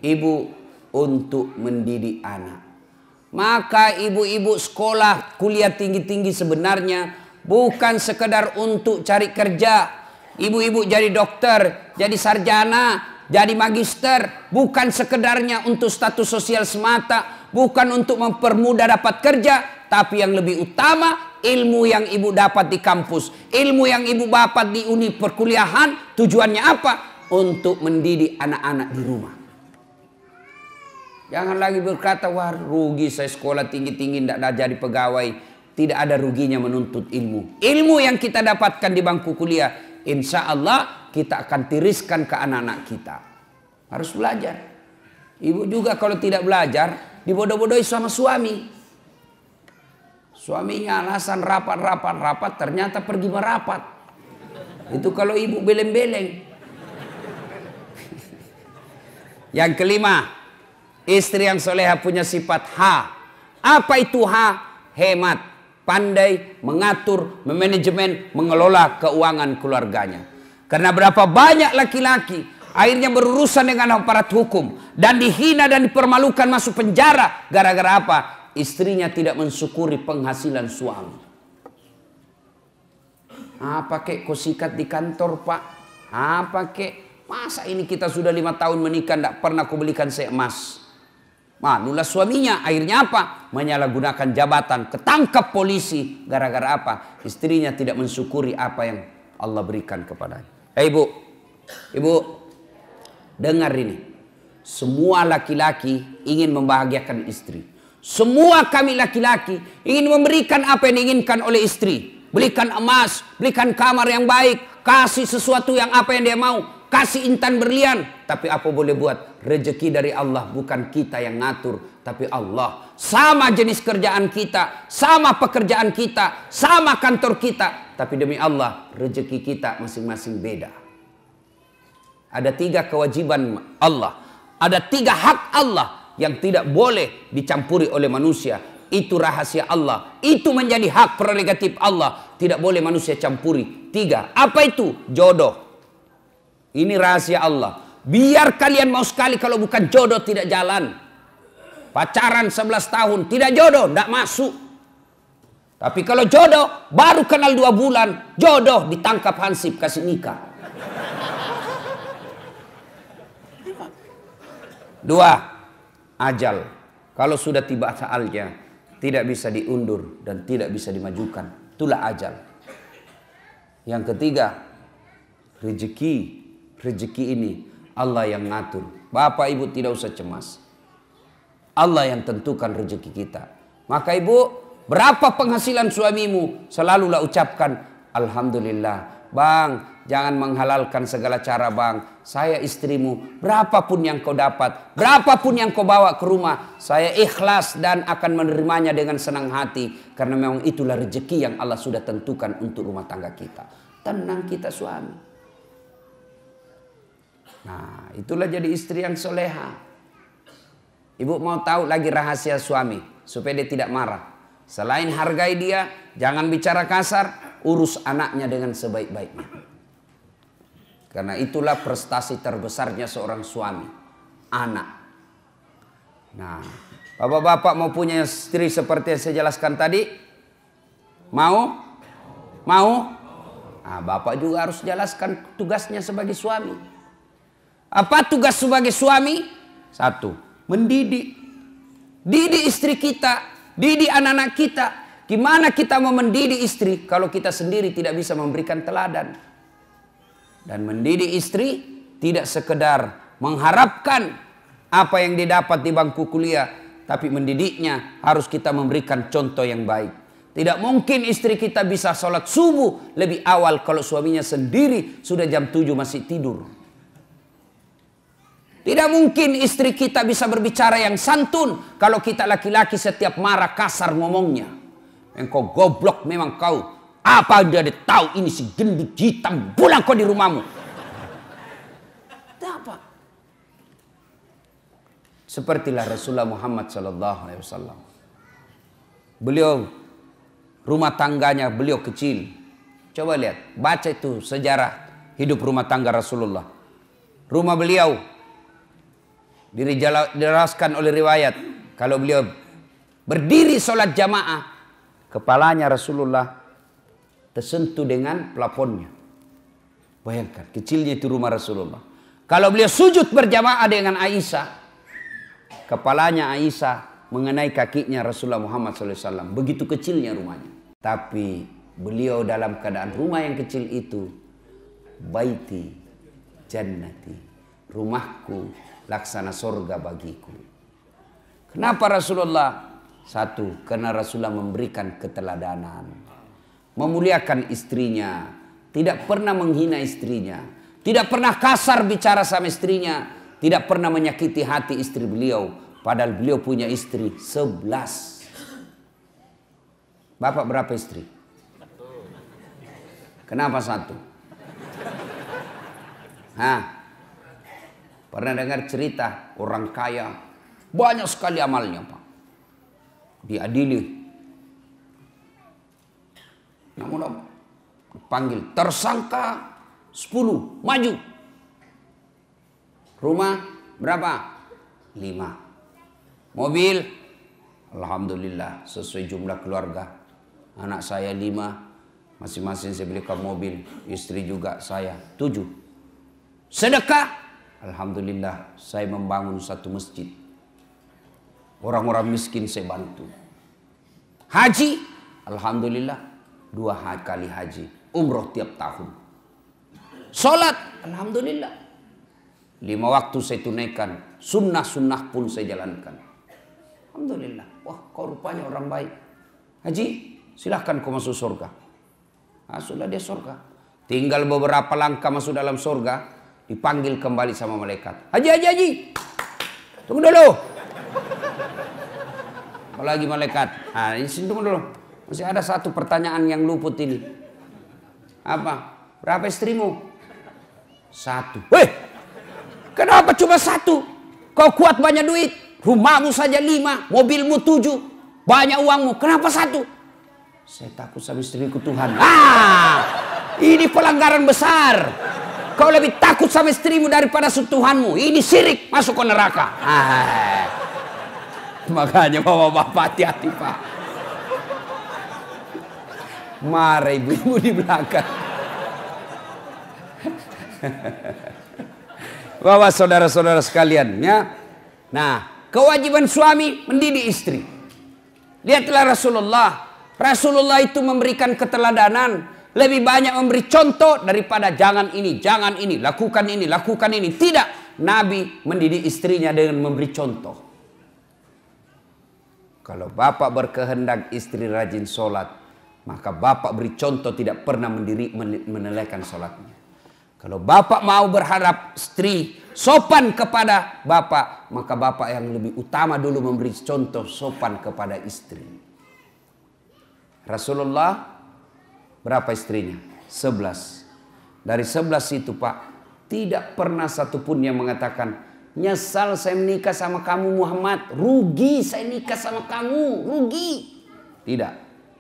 ibu untuk mendidik anak. Maka ibu-ibu sekolah kuliah tinggi-tinggi sebenarnya bukan sekedar untuk cari kerja. Ibu-ibu jadi dokter, jadi sarjana, jadi magister, bukan sekedarnya untuk status sosial semata, bukan untuk mempermudah dapat kerja, tapi yang lebih utama ilmu yang ibu dapat di kampus, ilmu yang ibu dapat di uni perkuliahan, tujuannya apa? Untuk mendidik anak-anak di rumah. Jangan lagi berkata, "Wah, rugi saya sekolah tinggi-tinggi tidak jadi pegawai." Tidak ada ruginya menuntut ilmu. Ilmu yang kita dapatkan di bangku kuliah, insya Allah kita akan tiriskan ke anak-anak kita. Harus belajar. Ibu juga kalau tidak belajar, dibodoh-bodohi sama suami. Suaminya alasan rapat, ternyata pergi merapat. Itu kalau ibu beleng-beleng. Yang kelima, istri yang soleha punya sifat H. Apa itu H? Hemat, pandai mengatur, memanajemen, mengelola keuangan keluarganya. Karena berapa banyak laki-laki akhirnya berurusan dengan aparat hukum dan dihina dan dipermalukan masuk penjara gara-gara apa? Istrinya tidak mensyukuri penghasilan suami. Apa kek kau sikat di kantor, Pak? Apa kek? Masa ini kita sudah 5 tahun menikah tidak pernah kau belikan saya emas? Malulah suaminya. Akhirnya apa? Menyalahgunakan jabatan, ketangkap polisi. Gara-gara apa? Istrinya tidak mensyukuri apa yang Allah berikan kepadanya. Ibu, dengar ini. Semua laki-laki ingin membahagiakan istri. Semua kami laki-laki ingin memberikan apa yang diinginkan oleh istri. Belikan emas, belikan kamar yang baik, kasih sesuatu yang apa yang dia mau, kasih intan berlian. Tapi apa boleh buat? Rezeki dari Allah, bukan kita yang ngatur, tapi Allah. Sama jenis kerjaan kita, sama pekerjaan kita, sama kantor kita, tapi demi Allah rezeki kita masing-masing beda. Ada 3 kewajiban Allah, ada 3 hak Allah yang tidak boleh dicampuri oleh manusia. Itu rahasia Allah, itu menjadi hak prerogatif Allah, tidak boleh manusia campuri. 3, apa itu? Jodoh. Ini rahasia Allah. Biar kalian mau sekali, kalau bukan jodoh tidak jalan. Pacaran 11 tahun tidak jodoh, tidak masuk. Tapi kalau jodoh baru kenal 2 bulan, jodoh ditangkap hansip kasih nikah. 2, ajal. Kalau sudah tiba saatnya, tidak bisa diundur dan tidak bisa dimajukan. Itulah ajal. Yang ketiga, rezeki. Rezeki ini Allah yang ngatur. Bapak ibu tidak usah cemas. Allah yang tentukan rezeki kita. Maka ibu, berapa penghasilan suamimu? Selalulah ucapkan alhamdulillah. Bang, jangan menghalalkan segala cara bang. Saya istrimu, berapapun yang kau dapat, berapapun yang kau bawa ke rumah, saya ikhlas dan akan menerimanya dengan senang hati. Karena memang itulah rezeki yang Allah sudah tentukan untuk rumah tangga kita. Tenang kita suami. Nah, itulah jadi istri yang soleha. Ibu mau tahu lagi rahasia suami supaya dia tidak marah. Selain hargai dia, jangan bicara kasar, urus anaknya dengan sebaik-baiknya. Karena itulah prestasi terbesarnya seorang suami, anak. Nah, bapak-bapak mau punya istri seperti yang saya jelaskan tadi? Mau? Mau? Nah, bapak juga harus jelaskan tugasnya sebagai suami. Apa tugas sebagai suami? 1, mendidik. Didik istri kita, didik anak-anak kita. Gimana kita mau mendidik istri kalau kita sendiri tidak bisa memberikan teladan? Dan mendidik istri tidak sekedar mengharapkan apa yang didapat di bangku kuliah, tapi mendidiknya harus kita memberikan contoh yang baik. Tidak mungkin istri kita bisa sholat subuh lebih awal kalau suaminya sendiri sudah jam 7 masih tidur. Tidak mungkin istri kita bisa berbicara yang santun kalau kita laki-laki setiap marah kasar ngomongnya. Engkau goblok memang kau. Apa dia tahu ini si gendut hitam, pulang kau di rumahmu. Apa? Sepertilah Rasulullah Muhammad SAW. Beliau rumah tangganya beliau kecil. Coba lihat, baca itu sejarah hidup rumah tangga Rasulullah. Rumah beliau dijelaskan oleh riwayat, kalau beliau berdiri sholat jamaah, kepalanya Rasulullah tersentuh dengan plafonnya. Bayangkan, kecilnya itu rumah Rasulullah. Kalau beliau sujud berjamaah dengan Aisyah, kepalanya Aisyah mengenai kakinya Rasulullah Muhammad SAW. Begitu kecilnya rumahnya. Tapi beliau dalam keadaan rumah yang kecil itu, baiti jannati, rumahku laksana surga bagiku. Kenapa Rasulullah? 1, karena Rasulullah memberikan keteladanan, memuliakan istrinya, tidak pernah menghina istrinya, tidak pernah kasar bicara sama istrinya, tidak pernah menyakiti hati istri beliau, padahal beliau punya istri 11. Bapak berapa istri? Kenapa 1? Hah? Pernah dengar cerita orang kaya banyak sekali amalnya Pak, diadili, namun panggil tersangka 10 maju, rumah berapa? 5, mobil alhamdulillah sesuai jumlah keluarga, anak saya 5, masing-masing saya belikan mobil, istri juga saya 7, sedekah. Alhamdulillah saya membangun 1 masjid. Orang-orang miskin saya bantu. Haji. Alhamdulillah 2 kali haji. Umroh tiap tahun. Sholat. Alhamdulillah 5 waktu saya tunaikan. Sunnah-sunnah pun saya jalankan. Alhamdulillah. Wah kau rupanya orang baik. Haji silahkan kau masuk surga. Nah, sudah dia surga. Tinggal beberapa langkah masuk dalam surga. Dipanggil kembali sama malaikat. Haji. Tunggu dulu. Apalagi malaikat. Nah, ini tunggu dulu. Masih ada 1 pertanyaan yang luput ini. Apa? Berapa istrimu? 1. Weh, kenapa cuma 1? Kau kuat banyak duit. Rumahmu saja 5, mobilmu 7, banyak uangmu. Kenapa 1? Saya takut sama istriku Tuhan. Ini pelanggaran besar. Kau lebih takut sama istrimu daripada Tuhanmu. Ini syirik, masuk ke neraka. Makanya bapak-bapak hati-hati Pak. Marah ibu-ibu di belakang. Bapak saudara-saudara sekalian ya. Nah, kewajiban suami mendidik istri. Lihatlah Rasulullah. Rasulullah itu memberikan keteladanan. Lebih banyak memberi contoh daripada jangan ini, lakukan ini, lakukan ini. Tidak. Nabi mendidik istrinya dengan memberi contoh. Kalau bapak berkehendak istri rajin sholat, maka bapak beri contoh tidak pernah menelaikan sholatnya. Kalau bapak mau berharap istri sopan kepada bapak, maka bapak yang lebih utama dulu memberi contoh sopan kepada istri. Rasulullah berapa istrinya? 11. Dari 11 itu Pak, tidak pernah satupun yang mengatakan, nyesal saya menikah sama kamu Muhammad, rugi saya nikah sama kamu, rugi. Tidak.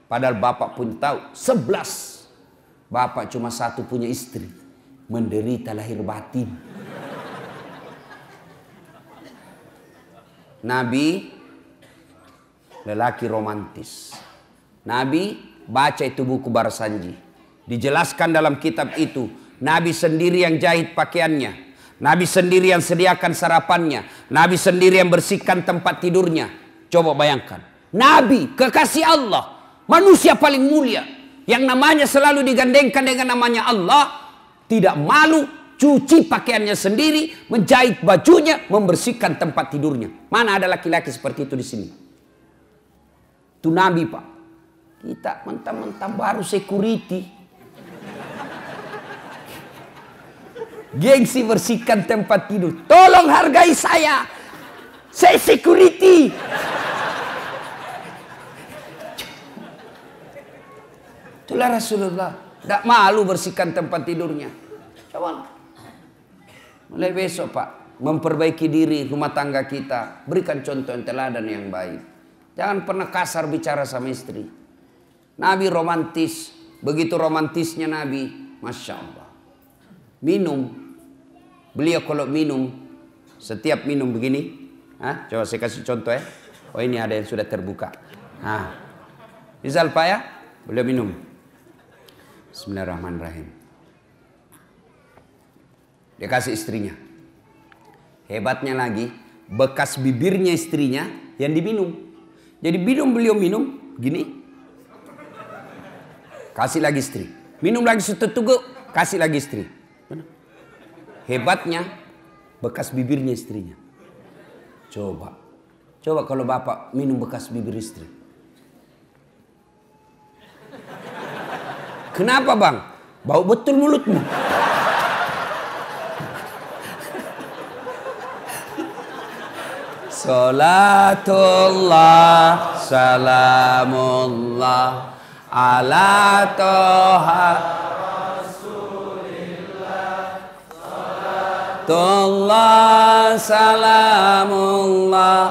Padahal bapak pun tahu 11. Bapak cuma satu punya istri, menderita lahir batin. Nabi lelaki romantis. Nabi baca itu buku Barsanji. Dijelaskan dalam kitab itu, Nabi sendiri yang jahit pakaiannya. Nabi sendiri yang sediakan sarapannya. Nabi sendiri yang bersihkan tempat tidurnya. Coba bayangkan. Nabi, kekasih Allah. Manusia paling mulia. Yang namanya selalu digandengkan dengan namanya Allah. Tidak malu, cuci pakaiannya sendiri. Menjahit bajunya, membersihkan tempat tidurnya. Mana ada laki-laki seperti itu di sini? Itu Nabi Pak. Kita mentang-mentang baru security. Gengsi bersihkan tempat tidur. Tolong hargai saya. Saya security. Itulah Rasulullah. Tidak malu bersihkan tempat tidurnya. Coba. Mulai besok Pak. Memperbaiki diri rumah tangga kita. Berikan contoh yang teladan yang baik. Jangan pernah kasar bicara sama istri. Nabi romantis. Begitu romantisnya Nabi. Masya Allah. Minum. Beliau kalau minum. Setiap minum begini. Coba saya kasih contoh ya. Oh ini ada yang sudah terbuka. Misal Pak ya. Beliau minum. Bismillahirrahmanirrahim. Dia kasih istrinya. Hebatnya lagi. Bekas bibirnya istrinya yang diminum. Jadi beliau minum. Gini. Kasih lagi istri. Minum lagi setetuk, kasih lagi istri. Hebatnya bekas bibirnya istrinya. Coba kalau bapak minum bekas bibir istri. Kenapa bang? Bau betul mulutmu. Salatullah, salamullah. Ala toha Rasulillah Salatullah salamullah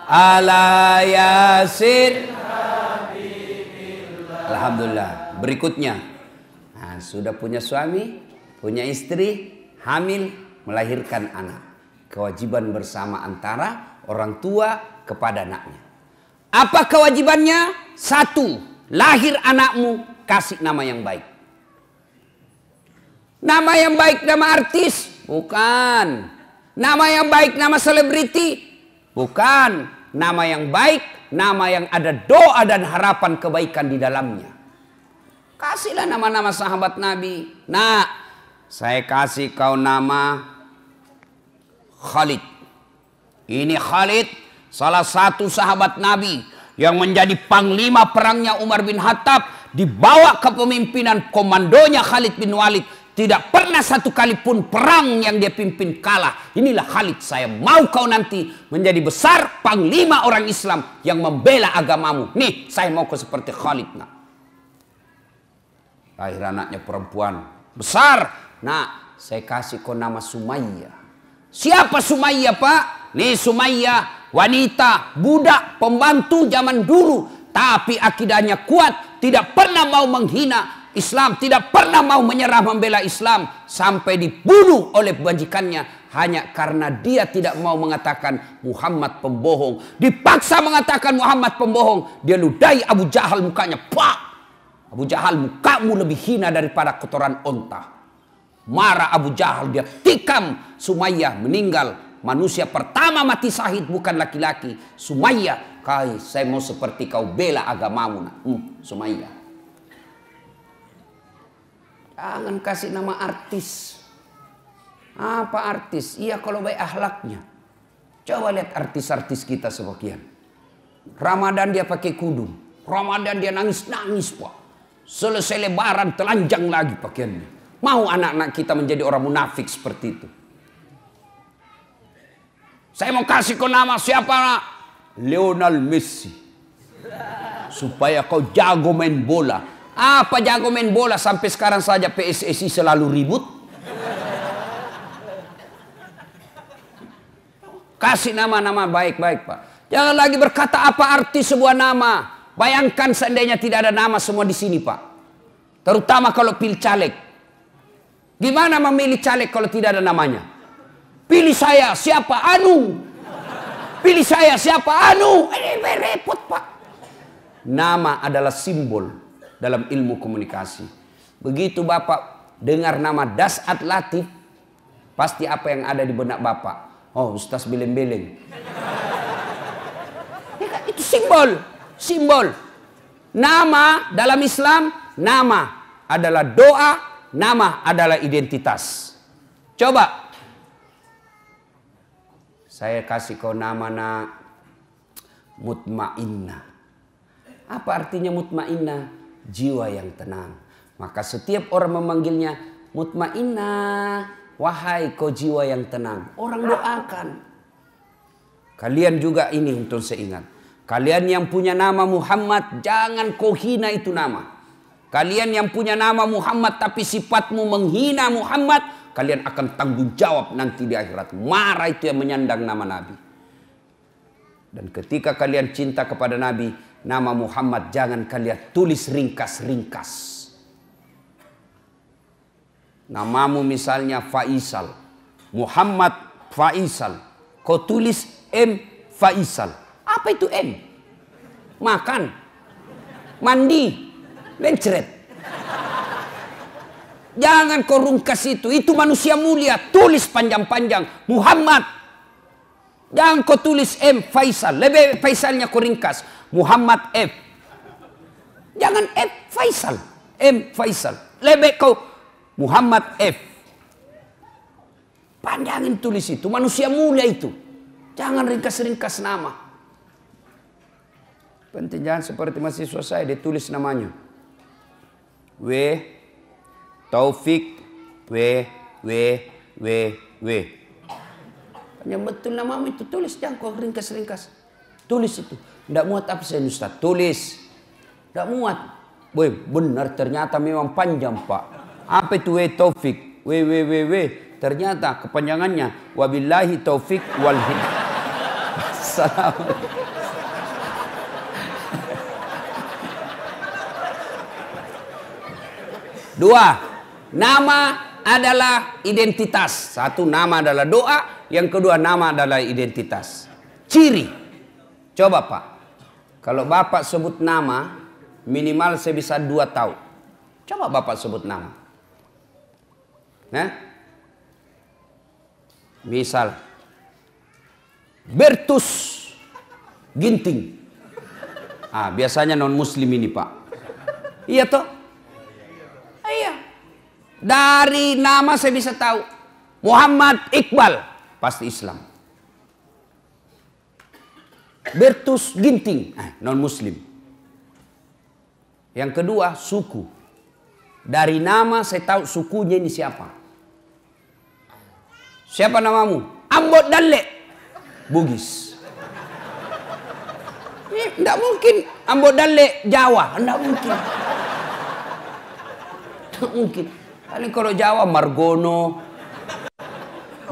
ala yasin Habibillah. Alhamdulillah. Berikutnya, sudah punya suami, punya istri, hamil, melahirkan anak. Kewajiban bersama antara orang tua kepada anaknya. Apa kewajibannya? 1. Lahir anakmu, kasih nama yang baik. Nama yang baik nama artis? Bukan. Nama yang baik nama selebriti? Bukan. Nama yang baik, nama yang ada doa dan harapan kebaikan di dalamnya. Kasihlah nama-nama sahabat Nabi. Nah, saya kasih kau nama Khalid. Ini Khalid, salah satu sahabat Nabi yang menjadi panglima perangnya Umar bin Khattab, dibawa kepemimpinan komandonya Khalid bin Walid. Tidak pernah satu kali pun perang yang dia pimpin kalah. Inilah Khalid, saya mau kau nanti menjadi besar panglima orang Islam yang membela agamamu. Nih, saya mau kau seperti Khalid. Nah. Lahir anaknya perempuan besar. Nah, saya kasih kau nama Sumayyah. Siapa Sumayyah Pak? Nih Sumayyah, wanita, budak, pembantu zaman dulu. Tapi akidahnya kuat, tidak pernah mau menghina Islam, tidak pernah mau menyerah membela Islam sampai dibunuh oleh majikannya hanya karena dia tidak mau mengatakan Muhammad pembohong. Dipaksa mengatakan Muhammad pembohong, dia ludahi Abu Jahal mukanya. Pak, Abu Jahal, mukamu lebih hina daripada kotoran onta. Marah Abu Jahal, dia tikam Sumayyah, meninggal. Manusia pertama mati syahid bukan laki-laki, Sumayyah. Saya mau seperti kau bela agamamu. Sumayyah. Jangan kasih nama artis. Apa artis? Iya kalau baik akhlaknya. Coba lihat artis-artis kita sebagian. Ramadan dia pakai kudung. Ramadan dia nangis-nangis, Pak. Selesai lebaran telanjang lagi pakaiannya. Mau anak-anak kita menjadi orang munafik seperti itu? Saya mau kasih kau nama siapa, nak? Lionel Messi. Supaya kau jago main bola. Apa jago main bola sampai sekarang saja PSSI selalu ribut? Kasih nama-nama baik-baik, Pak. Jangan lagi berkata apa arti sebuah nama. Bayangkan seandainya tidak ada nama semua di sini, Pak. Terutama kalau pilih caleg. Gimana memilih caleg kalau tidak ada namanya? Pilih saya, siapa? Anu. Pilih saya, siapa? Anu. Ini repot, Pak. Nama adalah simbol dalam ilmu komunikasi. Begitu Bapak dengar nama Dasat Latif, pasti apa yang ada di benak Bapak? Oh, Ustaz beleng-beleng. Ya kan? Itu simbol. Simbol. Nama dalam Islam, nama adalah doa, nama adalah identitas. Coba. Saya kasih kau nama, nak. Mutmainnah. Apa artinya mutmainnah? Jiwa yang tenang. Maka setiap orang memanggilnya mutmainnah, wahai kau jiwa yang tenang. Orang doakan. Kalian juga ini untuk saya ingat. Kalian yang punya nama Muhammad, jangan kau hina itu nama. Kalian yang punya nama Muhammad tapi sifatmu menghina Muhammad, kalian akan tanggung jawab nanti di akhirat. Marah itu yang menyandang nama Nabi. Dan ketika kalian cinta kepada Nabi, nama Muhammad jangan kalian tulis ringkas-ringkas. Namamu misalnya Faisal. Muhammad Faisal. Kau tulis M Faisal. Apa itu M? Makan. Mandi. Mencret. Jangan kau ringkas itu. Itu manusia mulia. Tulis panjang-panjang. Muhammad. Jangan kau tulis M Faisal. Lebih Faisalnya kau ringkas. Muhammad F. Jangan F Faisal. M Faisal. Lebih kau Muhammad F. Panjangin tulis itu. Manusia mulia itu. Jangan ringkas-ringkas nama. Penting jangan seperti mahasiswa saya. Dia tulis namanya. W. Taufik. W. Yang betul namamu itu tulis. Jangan kau ringkas-ringkas. Tulis itu. Tidak muat absen Ustaz. Tulis. Tidak muat. Boy, benar ternyata memang panjang, Pak. Apa itu W Taufik? W. Ternyata kepanjangannya wabillahi taufik wal hidayah. Assalamualaikum. Dua, nama adalah identitas. Satu, nama adalah doa. Yang kedua, nama adalah identitas. Ciri. Coba Pak. Kalau Bapak sebut nama, minimal saya bisa 2 tahu. Coba Bapak sebut nama. Misal. Bertus Ginting. Biasanya non muslim ini Pak. Iya toh? Iya. Dari nama saya bisa tahu. Muhammad Iqbal. Pasti Islam. Bertus Ginting, non muslim. Yang kedua, suku. Dari nama saya tahu sukunya ini siapa. Siapa namamu? Ambot Dalle. Bugis. Ini tidak mungkin Ambot Dalle Jawa, tidak mungkin. Tidak mungkin. Paling kalau Jawa Margono,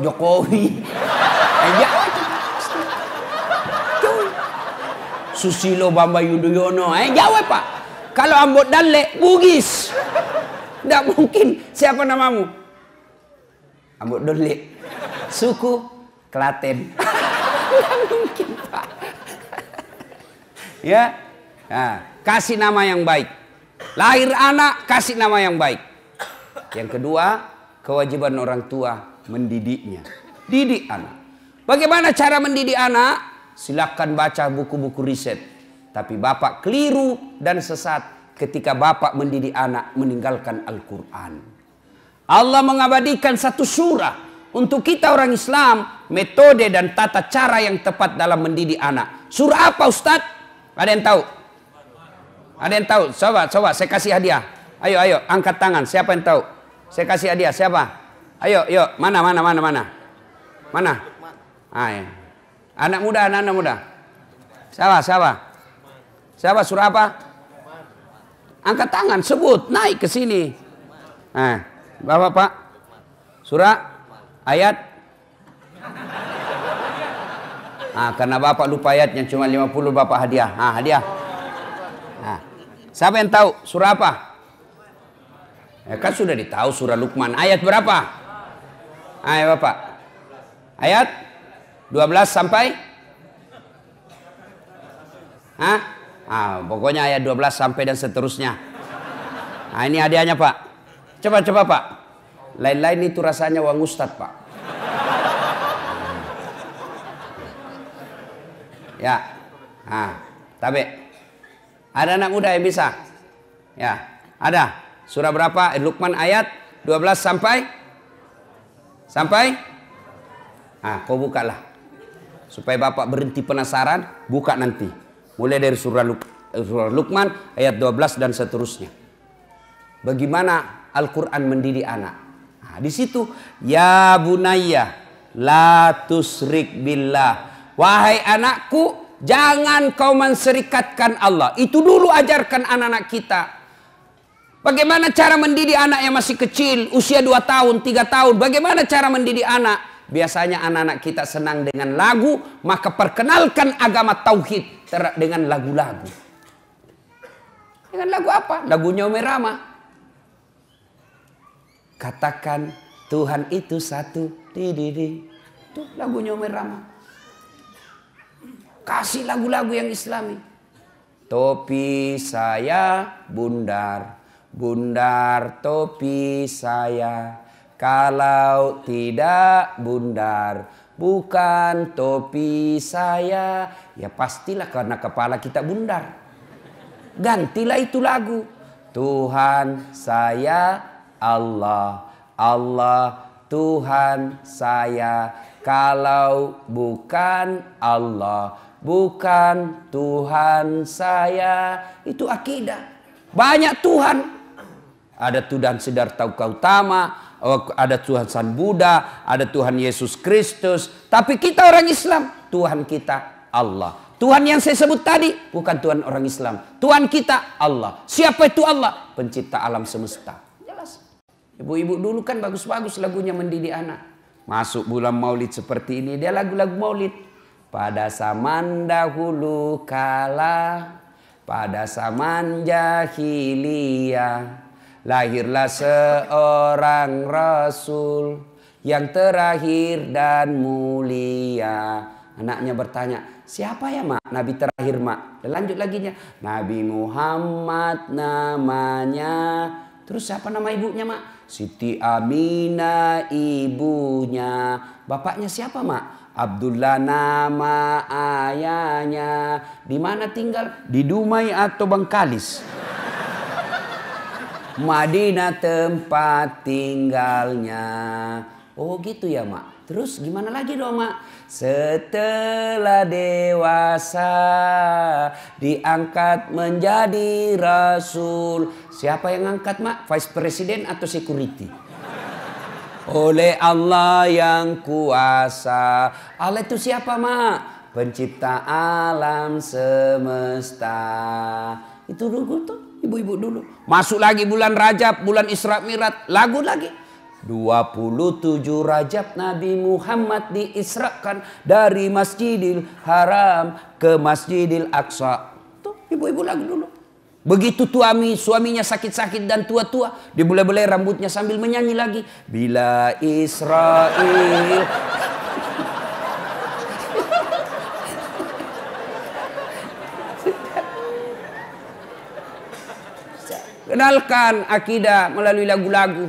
Jokowi. Jawa itu. Susilo Bambang Yudhoyono. Jawa Pak. Kalau Ambot Dalle Bugis. Tidak mungkin. Siapa namamu? Ambut Doli. Suku Klaten. Tidak mungkin, Pak. Ya, nah, kasih nama yang baik. Lahir anak, kasih nama yang baik. Yang kedua, kewajiban orang tua mendidiknya. Didik anak. Bagaimana cara mendidik anak? Silakan baca buku-buku riset. Tapi bapak keliru dan sesat ketika bapak mendidik anak meninggalkan Al-Quran. Allah mengabadikan satu surah untuk kita orang Islam, metode dan tata cara yang tepat dalam mendidik anak. Surah apa, Ustaz? Ada yang tahu? Ada yang tahu? Coba saya kasih hadiah. Ayo, angkat tangan. Siapa yang tahu? Saya kasih hadiah. Siapa? Ayo, mana? Ayo. Anak muda. Siapa? Surah apa? Angkat tangan, sebut, naik ke sini. Nah, Bapak, Pak. Surah ayat. Karena Bapak lupa ayatnya cuma 50, Bapak hadiah. Hadiah. Siapa yang tahu surah apa? Ya kan sudah ditahu, surah Luqman. Ayat berapa? Ayo Bapak. Ayat 12 sampai? Pokoknya ayat 12 sampai dan seterusnya. Ini hadiahnya Pak. Coba Pak. Lain-lain itu rasanya uang Ustadz Pak. Ya. Tapi ada anak muda yang bisa? Ya, ada. Surah berapa? Luqman ayat 12 sampai? Kau bukalah. Supaya Bapak berhenti penasaran, buka nanti. Mulai dari surah Luqman ayat 12 dan seterusnya. Bagaimana Al-Quran mendidik anak? Di situ, ya bunayya la tusrik billah. Wahai anakku, jangan kau menserikatkan Allah. Itu dulu ajarkan anak-anak kita. Bagaimana cara mendidik anak yang masih kecil, usia 2 tahun, 3 tahun. Bagaimana cara mendidik anak? Biasanya anak-anak kita senang dengan lagu, maka perkenalkan agama tauhid dengan lagu-lagu. Dengan lagu apa? Lagunya Umi Rama. Katakan Tuhan itu satu. Itu lagunya Umi Rama. Kasih lagu-lagu yang Islami. Topi saya bundar, bundar topi saya. Kalau tidak bundar, bukan topi saya. Ya pastilah karena kepala kita bundar. Gantilah itu lagu. Tuhan saya Allah, Allah Tuhan saya. Kalau bukan Allah, bukan Tuhan saya. Itu akidah. Banyak Tuhan. Ada Tuhan Siddhartha Gautama, ada Tuhan Sang Buddha, ada Tuhan Yesus Kristus. Tapi kita orang Islam, Tuhan kita Allah. Tuhan yang saya sebut tadi bukan Tuhan orang Islam. Tuhan kita Allah. Siapa itu Allah? Pencipta alam semesta. Jelas. Ibu-ibu dulu kan bagus-bagus lagunya mendidik anak. Masuk bulan Maulid seperti ini, dia lagu-lagu Maulid. Pada zaman dahulu kala, pada zaman jahiliyah, lahirlah seorang Rasul yang terakhir dan mulia. Anaknya bertanya, siapa ya mak? Nabi terakhir mak. Dan lanjut laginya, Nabi Muhammad namanya. Terus siapa nama ibunya mak? Siti Aminah ibunya. Bapaknya siapa mak? Abdullah nama ayahnya. Di mana tinggal? Di Dumai atau Bangkalis? Madinah tempat tinggalnya. Oh gitu ya mak. Terus gimana lagi dong mak? Setelah dewasa diangkat menjadi rasul. Siapa yang angkat mak? Vice President atau security? Oleh Allah yang kuasa. Allah itu siapa mak? Pencipta alam semesta. Itu dulu tuh ibu-ibu dulu. Masuk lagi bulan Rajab, bulan Isra Mi'raj, lagu lagi. 27 Rajab Nabi Muhammad diisrakan dari Masjidil Haram ke Masjidil Aqsa. Tuh ibu-ibu lagu dulu. Begitu suaminya sakit-sakit dan tua-tua, dibelai-belai rambutnya sambil menyanyi lagi. Bila Israel. Kenalkan akidah melalui lagu-lagu.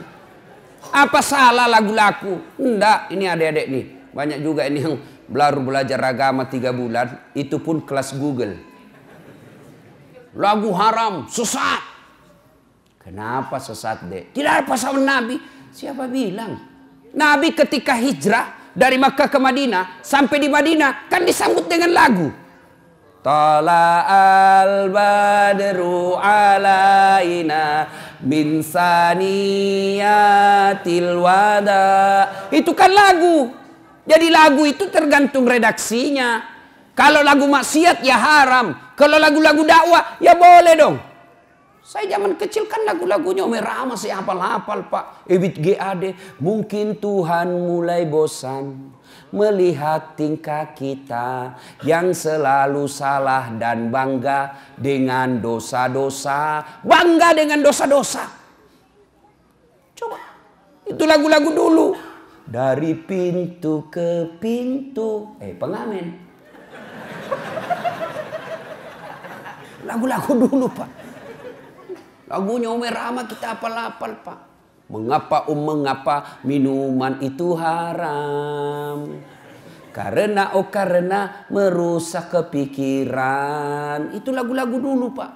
Apa salah lagu-lagu? Enggak, ini adik-adik nih. Banyak juga ini yang baru belajar agama 3 bulan. Itu pun kelas Google. Lagu haram, sesat. Kenapa sesat, Dek? Tidak ada pasal Nabi. Siapa bilang? Nabi ketika hijrah dari Makkah ke Madinah, sampai di Madinah kan disambut dengan lagu. Tala'al badru alaina min saniyatil wada. Itu kan lagu. Jadi lagu itu tergantung redaksinya. Kalau lagu maksiat ya haram. Kalau lagu-lagu dakwah ya boleh dong. Saya zaman kecil kan lagu-lagunya Umi Rahma saya hafal-hafal Pak. Ebit GAD. Mungkin Tuhan mulai bosan melihat tingkah kita yang selalu salah dan bangga dengan dosa-dosa. Bangga dengan dosa-dosa. Coba. Itu lagu-lagu dulu. Dari pintu ke pintu. Pengamen. Lagu-lagu dulu Pak. Lagunya Umi Rahma kita hafal-hafal Pak. Mengapa minuman itu haram? Karena merusak kepikiran. Itu lagu-lagu dulu Pak.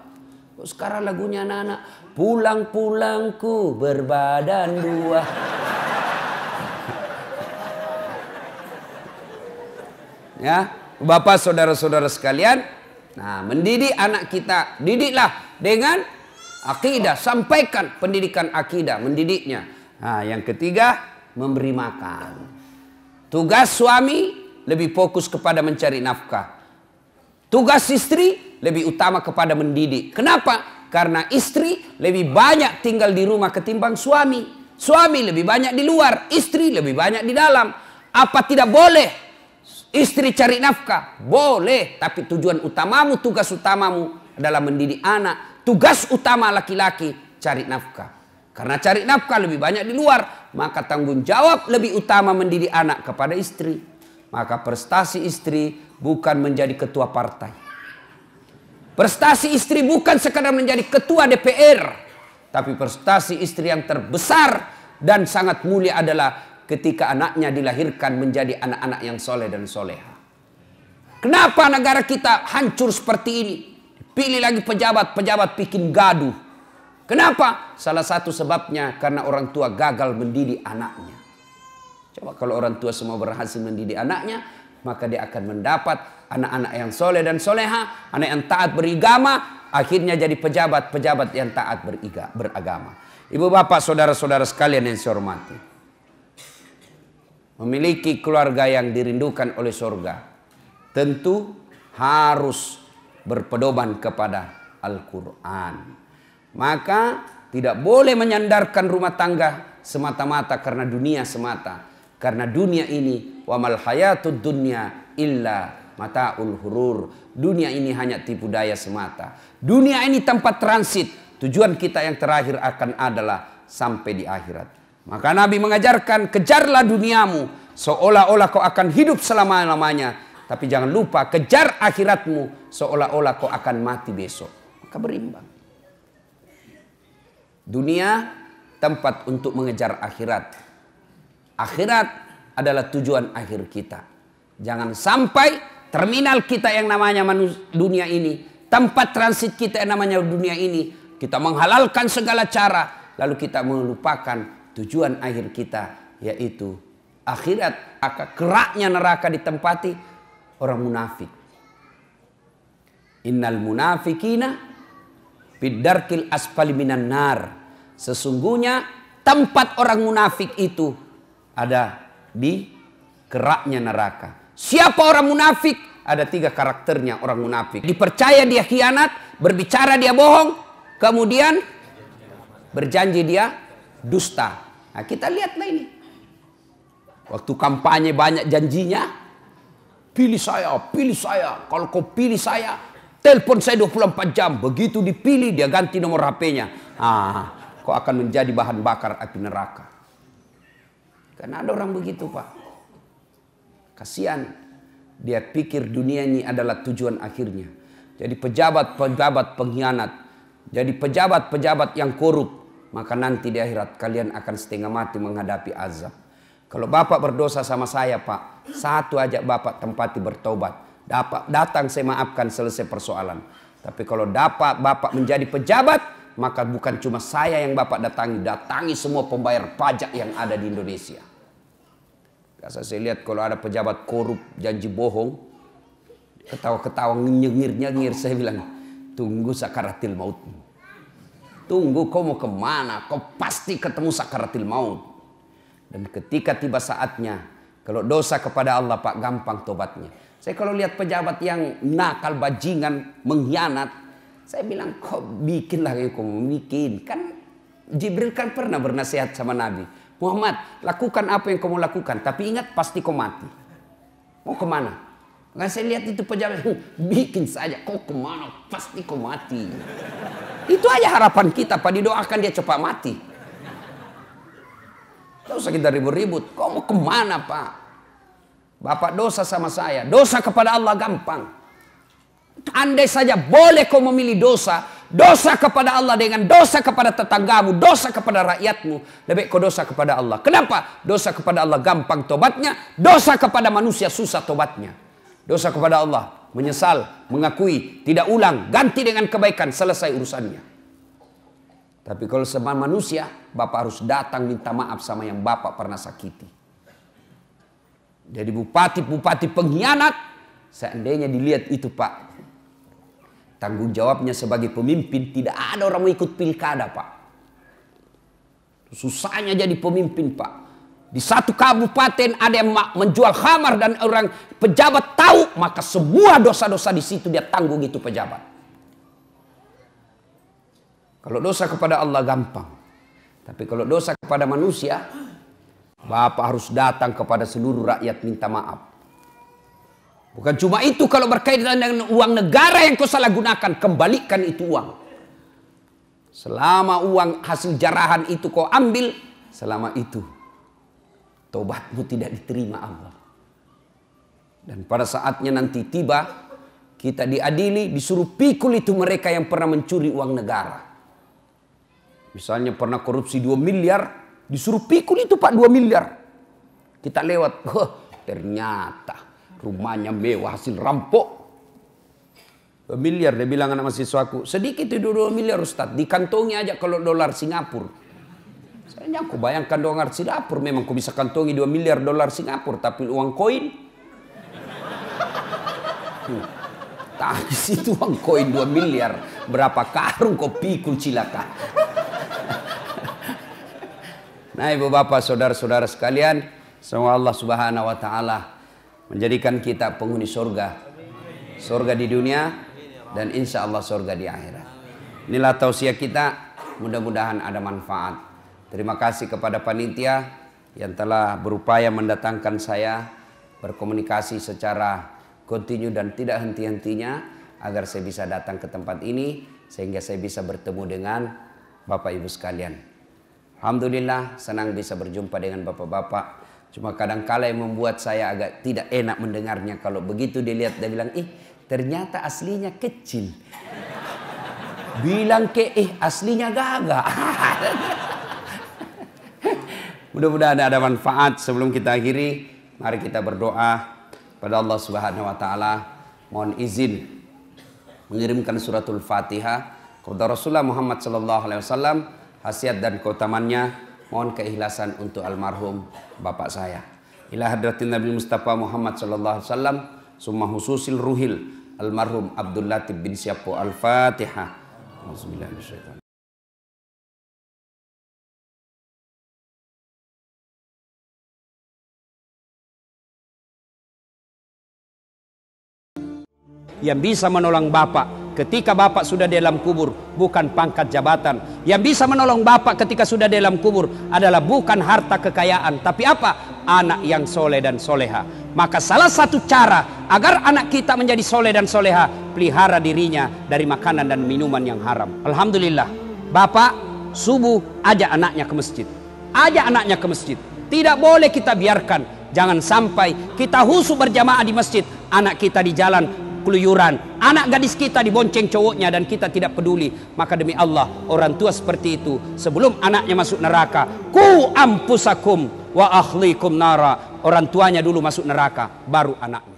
Sekarang lagunya anak-anak. Pulang-pulangku berbadan 2. Ya, Bapak saudara-saudara sekalian. Nah, mendidik anak kita, didiklah dengan akidah, sampaikan pendidikan akidah, mendidiknya. Nah, yang ketiga, memberi makan. Tugas suami lebih fokus kepada mencari nafkah. Tugas istri lebih utama kepada mendidik. Kenapa? Karena istri lebih banyak tinggal di rumah ketimbang suami. Suami lebih banyak di luar, istri lebih banyak di dalam. Apa tidak boleh istri cari nafkah? Boleh, tapi tujuan utamamu, tugas utamamu adalah mendidik anak. Tugas utama laki-laki cari nafkah. Karena cari nafkah lebih banyak di luar, maka tanggung jawab lebih utama mendidik anak kepada istri. Maka prestasi istri bukan menjadi ketua partai. Prestasi istri bukan sekadar menjadi ketua DPR, tapi prestasi istri yang terbesar dan sangat mulia adalah ketika anaknya dilahirkan menjadi anak-anak yang soleh dan soleha. Kenapa negara kita hancur seperti ini? Pilih lagi pejabat bikin gaduh. Kenapa? Salah satu sebabnya karena orang tua gagal mendidik anaknya. Coba kalau orang tua semua berhasil mendidik anaknya, maka dia akan mendapat anak-anak yang soleh dan soleha, anak yang taat beragama, akhirnya jadi pejabat yang taat beragama. Ibu bapak saudara-saudara sekalian yang saya hormati. Memiliki keluarga yang dirindukan oleh surga, tentu harus berpedoman kepada Al-Quran. Maka tidak boleh menyandarkan rumah tangga semata-mata karena dunia semata. Karena dunia ini wa mal hayatud dunya illa mataul hurur. Dunia ini hanya tipu daya semata. Dunia ini tempat transit. Tujuan kita yang terakhir akan adalah sampai di akhirat. Maka Nabi mengajarkan, kejarlah duniamu seolah-olah kau akan hidup selama-lamanya. Tapi jangan lupa kejar akhiratmu seolah-olah kau akan mati besok. Maka berimbang. Dunia tempat untuk mengejar akhirat. Akhirat adalah tujuan akhir kita. Jangan sampai terminal kita yang namanya dunia ini, tempat transit kita yang namanya dunia ini, kita menghalalkan segala cara, lalu kita melupakan tujuan akhir kita, yaitu akhirat. Maka keraknya neraka ditempati orang munafik. Innal munafikina fid-darkil asfali minan nar. Sesungguhnya tempat orang munafik itu ada di keraknya neraka. Siapa orang munafik? Ada 3 karakternya orang munafik. Dipercaya dia khianat, berbicara dia bohong, kemudian berjanji dia dusta. Nah, kita lihatlah ini. Waktu kampanye banyak janjinya. Pilih saya, pilih saya. Kalau kau pilih saya, telepon saya 24 jam. Begitu dipilih dia ganti nomor HP-nya. Kau akan menjadi bahan bakar api neraka. Karena ada orang begitu, Pak. Kasihan. Dia pikir dunia ini adalah tujuan akhirnya. Jadi pejabat-pejabat pengkhianat. Jadi pejabat-pejabat yang korup. Maka nanti di akhirat kalian akan setengah mati menghadapi azab. Kalau Bapak berdosa sama saya, Pak, satu aja Bapak tempati bertobat. Datang saya maafkan, selesai persoalan. Tapi kalau Bapak menjadi pejabat, maka bukan cuma saya yang Bapak datangi semua pembayar pajak yang ada di Indonesia. Biasa saya lihat kalau ada pejabat korup, janji bohong, ketawa-ketawa, nyengir-nyengir, saya bilang, tunggu sakaratil mautmu. Tunggu, kau mau kemana? Kau pasti ketemu sakaratil maut. Dan ketika tiba saatnya, kalau dosa kepada Allah, Pak, gampang tobatnya. Saya kalau lihat pejabat yang nakal, bajingan, mengkhianat, saya bilang, kok bikinlah yang kau bikin. Kan Jibril kan pernah bernasihat sama Nabi. Muhammad, lakukan apa yang kau mau lakukan. Tapi ingat, pasti kau mati. Mau kemana? Nggak, saya lihat itu pejabat, bikin saja. Kau kemana? Pasti kau mati. Itu aja harapan kita, Pak. Didoakan dia cepat mati. Tidak usah kita ribut-ribut. Kau mau kemana, Pak? Bapak dosa sama saya. Dosa kepada Allah gampang. Andai saja boleh kau memilih dosa. Dosa kepada Allah dengan dosa kepada tetanggamu. Dosa kepada rakyatmu. Lebih kau dosa kepada Allah. Kenapa? Dosa kepada Allah gampang tobatnya. Dosa kepada manusia susah tobatnya. Dosa kepada Allah, menyesal, mengakui, tidak ulang, ganti dengan kebaikan, selesai urusannya. Tapi kalau sama manusia, Bapak harus datang minta maaf sama yang Bapak pernah sakiti. Jadi bupati-bupati pengkhianat, seandainya dilihat itu, Pak, tanggung jawabnya sebagai pemimpin, tidak ada orang mau ikut pilkada, Pak. Susahnya jadi pemimpin, Pak. Di satu kabupaten ada yang menjual khamar dan orang pejabat tahu, maka semua dosa-dosa di situ dia tanggung itu pejabat. Kalau dosa kepada Allah gampang. Tapi kalau dosa kepada manusia, Bapak harus datang kepada seluruh rakyat minta maaf. Bukan cuma itu, kalau berkaitan dengan uang negara yang kau salah gunakan, kembalikan itu uang. Selama uang hasil jarahan itu kau ambil, selama itu tobatmu tidak diterima Allah. Dan pada saatnya nanti tiba, kita diadili, disuruh pikul itu mereka yang pernah mencuri uang negara. Misalnya pernah korupsi 2 miliar, disuruh pikul itu, Pak, 2 miliar. Kita lewat, ternyata rumahnya mewah hasil rampok. 2 miliar, dia bilang anak mahasiswaku, sedikit itu 2 miliar Ustaz, dikantongi aja kalau dolar Singapura. Saya aku bayangkan dolar Singapura, memang aku bisa kantongi 2 miliar dolar Singapura, tapi uang koin. Tapi situ uang koin 2 miliar, berapa karung kau pikul cilaka. Nah, Ibu Bapak, saudara-saudara sekalian, semoga Allah Subhanahu wa taala menjadikan kita penghuni surga. Surga di dunia dan insya Allah surga di akhirat. Inilah tausiah kita, mudah-mudahan ada manfaat. Terima kasih kepada panitia yang telah berupaya mendatangkan saya berkomunikasi secara kontinu dan tidak henti-hentinya agar saya bisa datang ke tempat ini sehingga saya bisa bertemu dengan Bapak Ibu sekalian. Alhamdulillah senang bisa berjumpa dengan bapak-bapak. Cuma kadang-kala yang membuat saya agak tidak enak mendengarnya kalau begitu dilihat dia bilang, ternyata aslinya kecil. Bilang aslinya gagah. Mudah-mudahan ada manfaat. Sebelum kita akhiri, mari kita berdoa pada Allah Subhanahu wa taala. Mohon izin mengirimkan suratul Fatihah kepada Rasulullah Muhammad sallallahu alaihi wasallam, khasiat dan keutamannya. Mohon keikhlasan untuk almarhum bapak saya. Ila hadratin Nabi Mustafa Muhammad sallallahu alaihi wasallam, summa hususil ruhil almarhum Abdul Latif bin Syapo. Al-Fatihah. Auzubillahi yang bisa menolong Bapak ketika Bapak sudah di dalam kubur bukan pangkat jabatan. Yang bisa menolong Bapak ketika sudah di dalam kubur adalah bukan harta kekayaan, tapi apa? Anak yang soleh dan soleha. Maka salah satu cara agar anak kita menjadi soleh dan soleha, pelihara dirinya dari makanan dan minuman yang haram. Alhamdulillah, bapak subuh ajak anaknya ke masjid. Ajak anaknya ke masjid. Tidak boleh kita biarkan. Jangan sampai kita husu berjamaah di masjid, anak kita di jalan keluyuran, anak gadis kita dibonceng cowoknya dan kita tidak peduli. Maka demi Allah, orang tua seperti itu sebelum anaknya masuk neraka, ku ampusakum wa ahlikum nara. Orang tuanya dulu masuk neraka, baru anaknya.